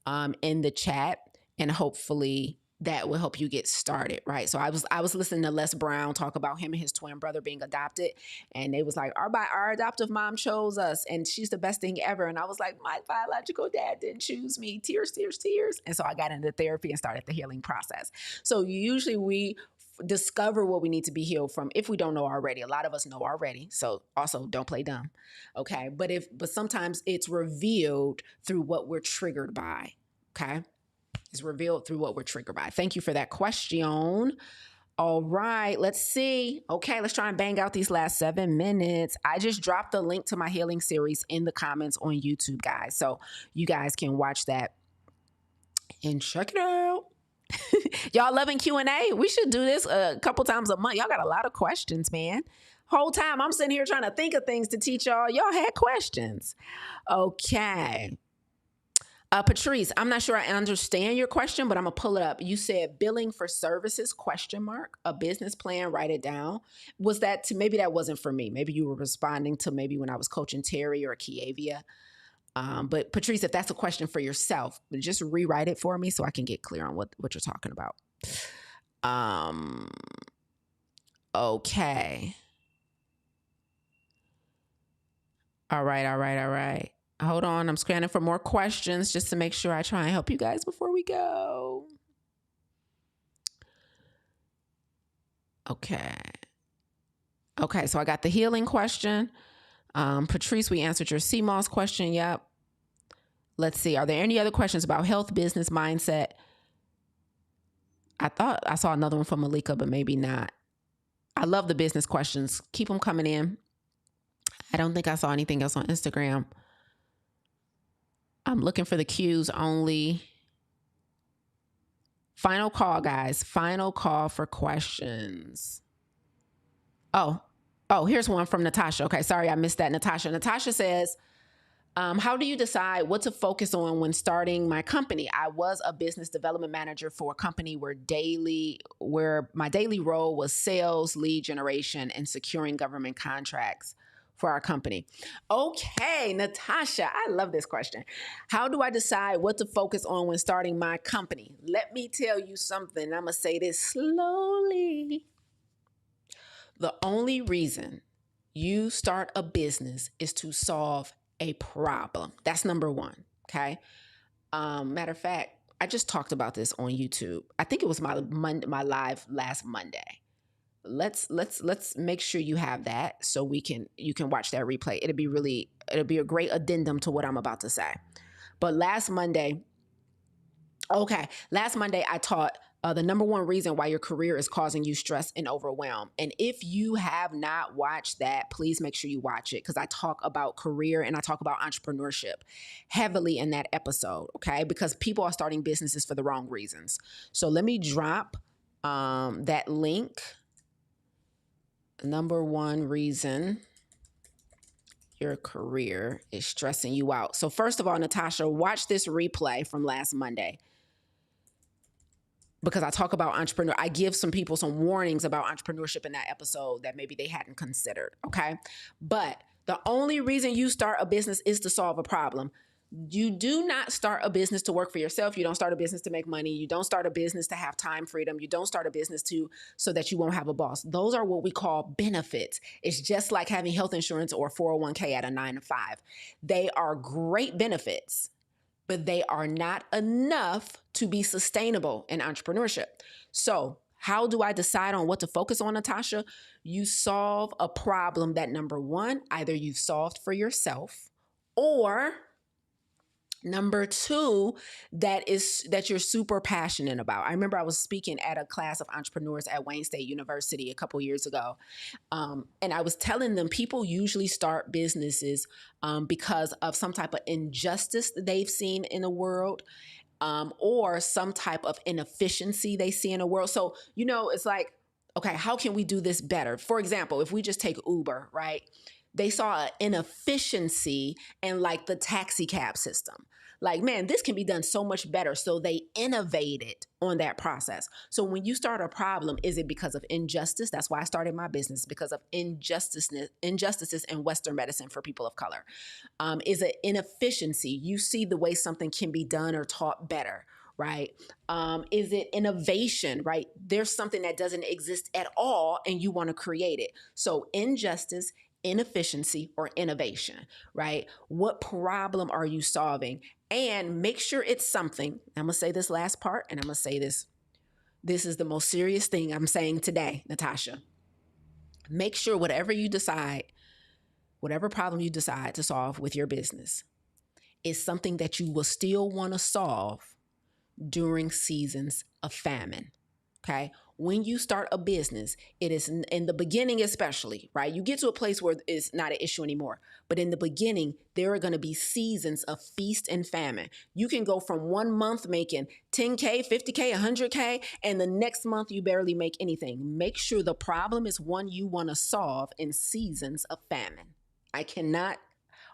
in the chat, and hopefully that will help you get started. Right. So I was listening to Les Brown talk about him and his twin brother being adopted. And it was like, our adoptive mom chose us and she's the best thing ever. And I was like, my biological dad didn't choose me. Tears, tears, tears. And so I got into therapy and started the healing process. So usually we discover what we need to be healed from if we don't know already. A lot of us know already. So also don't play dumb. Okay. But sometimes it's revealed through what we're triggered by. Okay. Is revealed through what we're triggered by. Thank you for that question. All right, let's see. Okay, let's try and bang out these last 7 minutes. I just dropped the link to my healing series in the comments on YouTube, guys. So you guys can watch that and check it out. Y'all loving Q&A? We should do this a couple times a month. Y'all got a lot of questions, man. Whole time I'm sitting here trying to think of things to teach y'all. Y'all had questions. Okay. Patrice, I'm not sure I understand your question, but I'm gonna pull it up. You said billing for services, ? A business plan, write it down. Was that maybe that wasn't for me. Maybe you were responding to maybe when I was coaching Terry or Kiavia. But Patrice, if that's a question for yourself, just rewrite it for me so I can get clear on what you're talking about. Okay. All right. Hold on. I'm scanning for more questions just to make sure I try and help you guys before we go. Okay. So I got the healing question. Patrice, we answered your CMOS question. Yep. Let's see. Are there any other questions about health, business, mindset? I thought I saw another one from Malika, but maybe not. I love the business questions. Keep them coming in. I don't think I saw anything else on Instagram. I'm looking for the cues only. Final call, guys. Final call for questions. Oh, here's one from Natasha. Okay, sorry, I missed that. Natasha says, how do you decide what to focus on when starting my company? I was a business development manager for a company where my daily role was sales, lead generation, and securing government contracts for our company. Okay, Natasha, I love this question. How do I decide what to focus on when starting my company? Let me tell you something. I'm going to say this slowly. The only reason you start a business is to solve a problem. That's number one. Okay. Matter of fact, I just talked about this on YouTube. I think it was my live last Monday. Let's make sure you have that so you can watch that replay. It'll be a great addendum to what I'm about to say. But last Monday I taught the number one reason why your career is causing you stress and overwhelm. And if you have not watched that, please make sure you watch it, because I talk about career and I talk about entrepreneurship heavily in that episode, okay? Because people are starting businesses for the wrong reasons. So let me drop that link. Number one reason your career is stressing you out. So first of all, Natasha, watch this replay from last Monday, because I talk about I give some people some warnings about entrepreneurship in that episode that maybe they hadn't considered, okay? But the only reason you start a business is to solve a problem. You do not start a business to work for yourself. You don't start a business to make money. You don't start a business to have time freedom. You don't start a business so that you won't have a boss. Those are what we call benefits. It's just like having health insurance or 401k at a 9 to 5. They are great benefits, but they are not enough to be sustainable in entrepreneurship. So how do I decide on what to focus on, Natasha? You solve a problem that, number one, either you've solved for yourself, or number two, that you're super passionate about. I remember I was speaking at a class of entrepreneurs at Wayne State University a couple years ago. And I was telling them people usually start businesses because of some type of injustice that they've seen in the world, or some type of inefficiency they see in the world. So, it's like, okay, how can we do this better? For example, if we just take Uber, right? They saw an inefficiency in like the taxi cab system. Like, man, this can be done so much better. So they innovated on that process. So when you start a problem, is it because of injustice? That's why I started my business, because of injustices in Western medicine for people of color. Is it inefficiency? You see the way something can be done or taught better, right? Is it innovation, right? There's something that doesn't exist at all and you want to create it. So injustice, inefficiency, or innovation, right? What problem are you solving? And make sure it's something. I'm going to say this last part, and I'm going to say this. This is the most serious thing I'm saying today, Natasha. Make sure whatever problem you decide to solve with your business is something that you will still want to solve during seasons of famine, okay? When you start a business, it is in the beginning especially, right? You get to a place where it's not an issue anymore. But in the beginning, there are going to be seasons of feast and famine. You can go from 1 month making 10K, 50K, 100K, and the next month you barely make anything. Make sure the problem is one you want to solve in seasons of famine. I cannot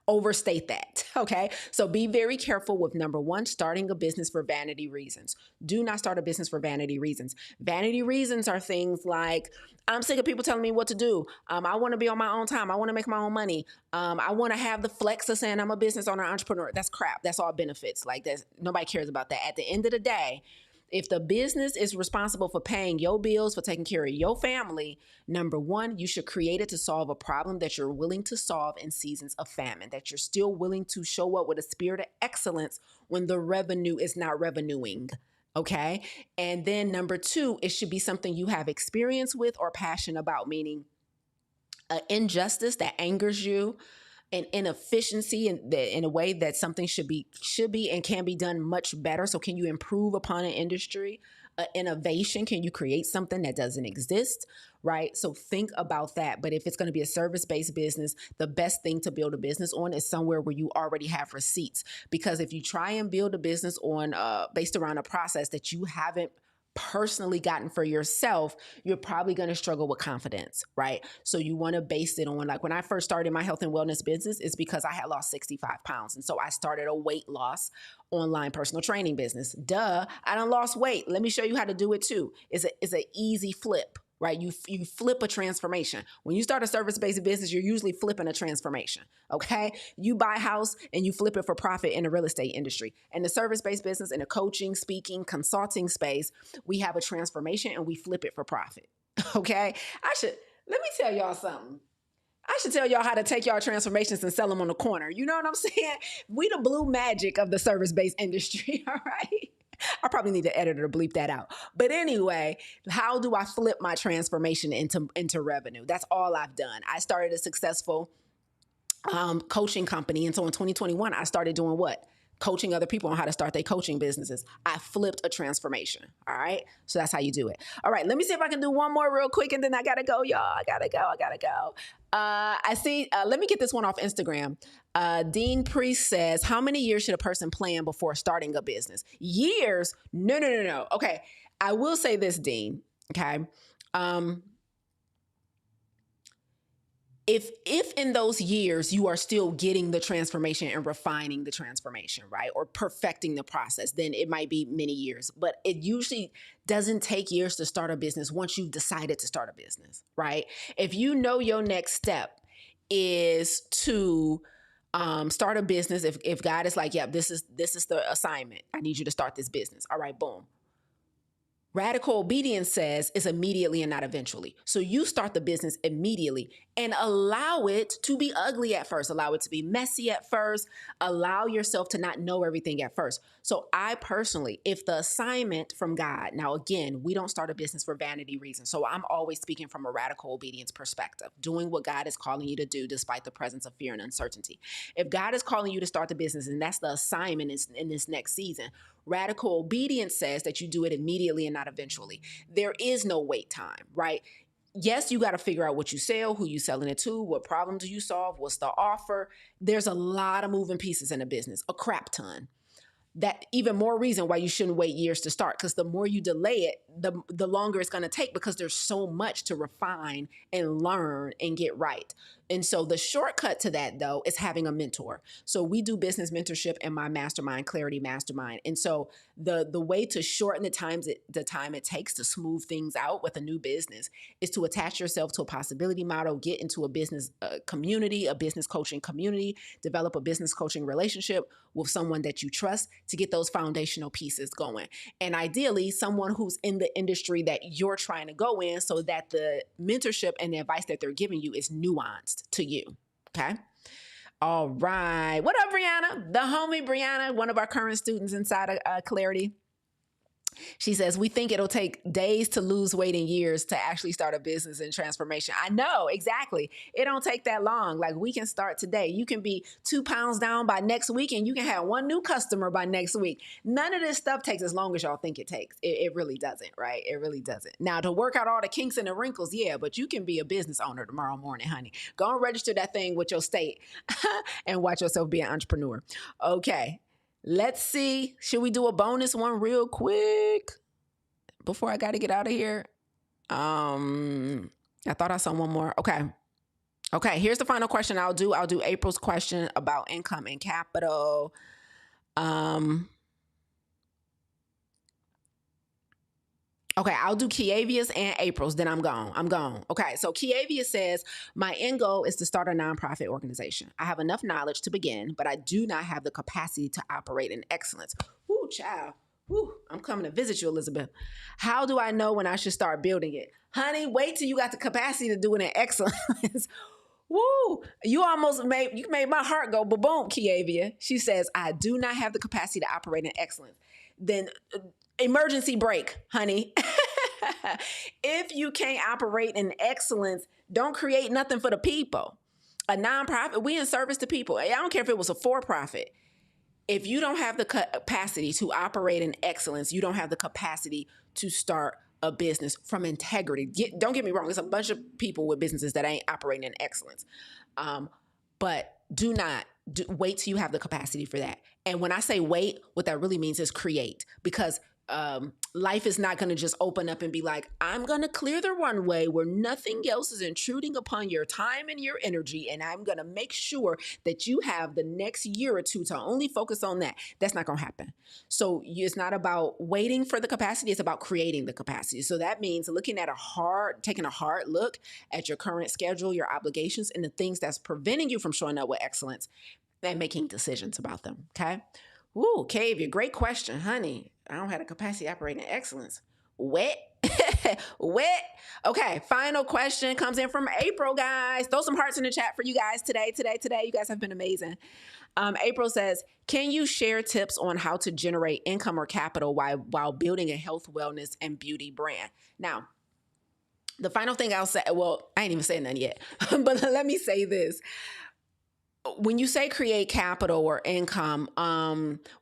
overstate that, okay? So be very careful with, number one, starting a business for vanity reasons. Do not start a business for vanity reasons. Vanity reasons are things like, I'm sick of people telling me what to do. I want to be on my own time. I want to make my own money. I want to have the flex of saying I'm a business owner, entrepreneur. That's crap. That's all benefits. Like, nobody cares about that. At the end of the day, if the business is responsible for paying your bills, for taking care of your family, number one, you should create it to solve a problem that you're willing to solve in seasons of famine, that you're still willing to show up with a spirit of excellence when the revenue is not revenuing. Okay. And then number two, it should be something you have experience with or passion about, meaning injustice that angers you, an inefficiency in a way that something should be and can be done much better? So can you improve upon an industry? Innovation, can you create something that doesn't exist? Right? So think about that. But if it's going to be a service-based business, the best thing to build a business on is somewhere where you already have receipts. Because if you try and build a business on based around a process that you haven't personally gotten for yourself, you're probably going to struggle with confidence, right? So you want to base it on, like when I first started my health and wellness business, it's because I had lost 65 pounds. And so I started a weight loss online personal training business. Duh, I done lost weight. Let me show you how to do it too. It's an easy flip, right? You flip a transformation. When you start a service-based business, you're usually flipping a transformation, okay? You buy a house and you flip it for profit in the real estate industry. In the service-based business, in the coaching, speaking, consulting space, we have a transformation and we flip it for profit, okay? Let me tell y'all something. I should tell y'all how to take y'all transformations and sell them on the corner. You know what I'm saying? We the blue magic of the service-based industry, all right? I probably need an editor to bleep that out. But anyway, how do I flip my transformation into revenue? That's all I've done. I started a successful coaching company. And so in 2021, I started doing what? Coaching other people on how to start their coaching businesses. I flipped a transformation. All right. So that's how you do it. All right. Let me see if I can do one more real quick and then I got to go, y'all. I got to go. I see. Let me get this one off Instagram. Dean Priest says, how many years should a person plan before starting a business? Years? No. Okay. I will say this, Dean. Okay. If in those years you are still getting the transformation and refining the transformation, right, or perfecting the process, then it might be many years. But it usually doesn't take years to start a business once you've decided to start a business, right? If you know your next step is to start a business, if God is like, yep, this is the assignment. I need you to start this business. All right, boom. Radical obedience says it's immediately and not eventually. So you start the business immediately and allow it to be ugly at first. Allow it to be messy at first. Allow yourself to not know everything at first. So I personally, if the assignment from God, now again, we don't start a business for vanity reasons. So I'm always speaking from a radical obedience perspective, doing what God is calling you to do despite the presence of fear and uncertainty. If God is calling you to start the business and that's the assignment in this next season, radical obedience says that you do it immediately and not eventually. There is no wait time, right? Yes, you got to figure out what you sell, who you selling it to, what problems do you solve, what's the offer. There's a lot of moving pieces in a business, a crap ton. That even more reason why you shouldn't wait years to start, because the more you delay it, the longer it's going to take, because there's so much to refine and learn and get right. And so the shortcut to that, though, is having a mentor. So we do business mentorship in my mastermind, Clarity Mastermind. And so the way to shorten the time it takes to smooth things out with a new business is to attach yourself to a possibility model, get into a business community, a business coaching community, develop a business coaching relationship with someone that you trust to get those foundational pieces going. And ideally, someone who's in the industry that you're trying to go in, so that the mentorship and the advice that they're giving you is nuanced to you. Okay. All right. What up, Brianna? The homie Brianna, one of our current students inside of Clarity. She says, we think it'll take days to lose weight and years to actually start a business in transformation. I know, exactly. It don't take that long. Like, we can start today. You can be 2 pounds down by next week and you can have 1 new customer by next week. None of this stuff takes as long as y'all think it takes. It really doesn't, right? It really doesn't. Now, to work out all the kinks and the wrinkles, yeah, but you can be a business owner tomorrow morning, honey. Go and register that thing with your state and watch yourself be an entrepreneur. Okay. Let's see. Should we do a bonus one real quick before I got to get out of here? I thought I saw one more. Okay. Here's the final question I'll do April's question about income and capital. Okay, I'll do Kiavia's and April's, then I'm gone. Okay, so Kiavia says, my end goal is to start a nonprofit organization. I have enough knowledge to begin, but I do not have the capacity to operate in excellence. Woo, child. Woo, I'm coming to visit you, Elizabeth. How do I know when I should start building it? Honey, wait till you got the capacity to do it in excellence. Woo, you made my heart go ba-boom, Kiavia. She says, I do not have the capacity to operate in excellence. Then emergency brake, honey. If you can't operate in excellence, don't create nothing for the people. A nonprofit, we in service to people. I don't care if it was a for-profit. If you don't have the capacity to operate in excellence, you don't have the capacity to start a business from integrity. Don't get me wrong. There's a bunch of people with businesses that ain't operating in excellence. But do not wait till you have the capacity for that. And when I say wait, what that really means is create, because life is not going to just open up and be like, I'm going to clear the runway where nothing else is intruding upon your time and your energy. And I'm going to make sure that you have the next year or two to only focus on that. That's not going to happen. So it's not about waiting for the capacity. It's about creating the capacity. So that means taking a hard look at your current schedule, your obligations, and the things that's preventing you from showing up with excellence and making decisions about them. Okay. Ooh, Kavia, great question, honey. I don't have the capacity to operate in excellence. Wet. Wet. Okay, final question comes in from April, guys. Throw some hearts in the chat for you guys today. You guys have been amazing. April says, can you share tips on how to generate income or capital while building a health, wellness, and beauty brand? Now, the final thing I'll say, well, I ain't even saying that yet, but let me say this. When you say create capital or income,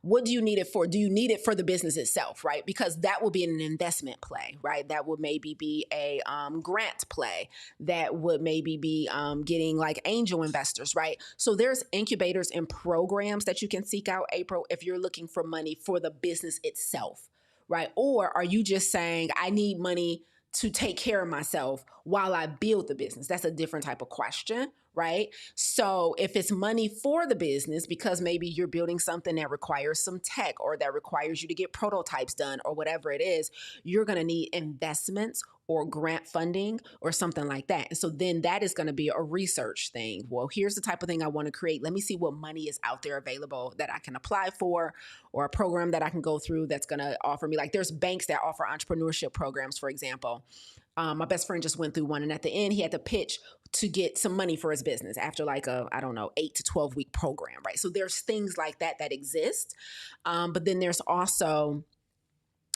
what do you need it for? Do you need it for the business itself, right? Because that will be an investment play, right? That would maybe be a grant play. That would maybe be getting like angel investors, right? So there's incubators and programs that you can seek out, April, if you're looking for money for the business itself, right? Or are you just saying, I need money to take care of myself while I build the business? That's a different type of question, right? So if it's money for the business, because maybe you're building something that requires some tech or that requires you to get prototypes done or whatever it is, you're going to need investments or grant funding or something like that. And so then that is going to be a research thing. Well, here's the type of thing I want to create. Let me see what money is out there available that I can apply for, or a program that I can go through that's going to offer me. Like there's banks that offer entrepreneurship programs, for example. My best friend just went through one, and at the end he had to pitch to get some money for his business after like a, 8 to 12 week program, right? So there's things like that exist. But then there's also,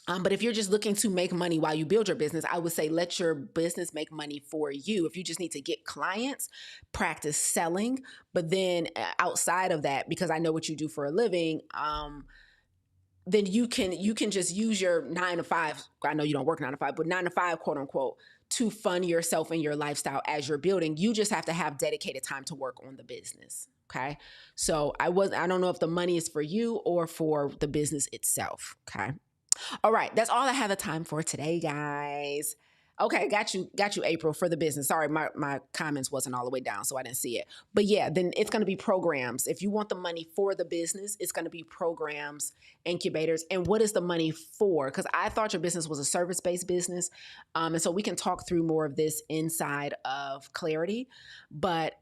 but if you're just looking to make money while you build your business, I would say let your business make money for you. If you just need to get clients, practice selling. But then outside of that, because I know what you do for a living, then you can just use your 9 to 5. I know you don't work 9 to 5, but 9 to 5, quote unquote, to fund yourself and your lifestyle as you're building. You just have to have dedicated time to work on the business. Okay. So I don't know if the money is for you or for the business itself. Okay. All right. That's all I have the time for today, guys. Okay, got you, April, for the business. Sorry, my comments wasn't all the way down, so I didn't see it. But yeah, then it's going to be programs. If you want the money for the business, it's going to be programs, incubators. And what is the money for? Because I thought your business was a service-based business. And so we can talk through more of this inside of Clarity. But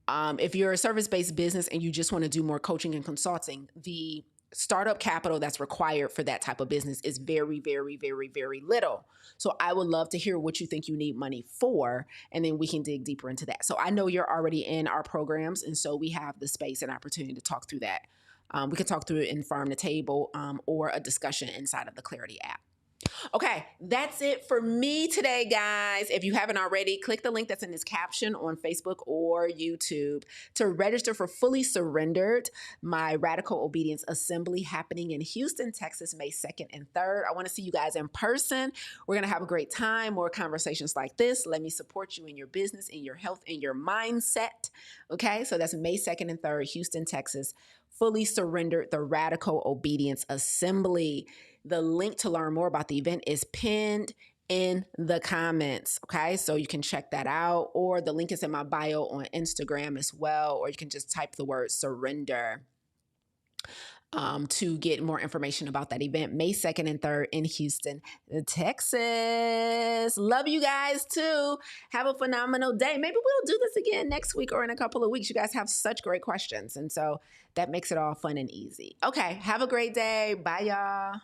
if you're a service-based business and you just want to do more coaching and consulting, the startup capital that's required for that type of business is very, very, very, very little. So I would love to hear what you think you need money for, and then we can dig deeper into that. So I know you're already in our programs, and so we have the space and opportunity to talk through that. We can talk through it in Farm to Table or a discussion inside of the Clarity app. Okay, that's it for me today, guys. If you haven't already, click the link that's in this caption on Facebook or YouTube to register for Fully Surrendered, my Radical Obedience Assembly happening in Houston, Texas, May 2nd and 3rd. I want to see you guys in person. We're going to have a great time, more conversations like this. Let me support you in your business, in your health, in your mindset. Okay, so that's May 2nd and 3rd, Houston, Texas. Fully Surrendered, the Radical Obedience Assembly. The link to learn more about the event is pinned in the comments. Okay, so you can check that out, or the link is in my bio on Instagram as well, or you can just type the word surrender to get more information about that event, May 2nd and 3rd in Houston, Texas. Love you guys too. Have a phenomenal day. Maybe we'll do this again next week or in a couple of weeks. You guys have such great questions, and so that makes it all fun and easy. Okay, have a great day. Bye, y'all.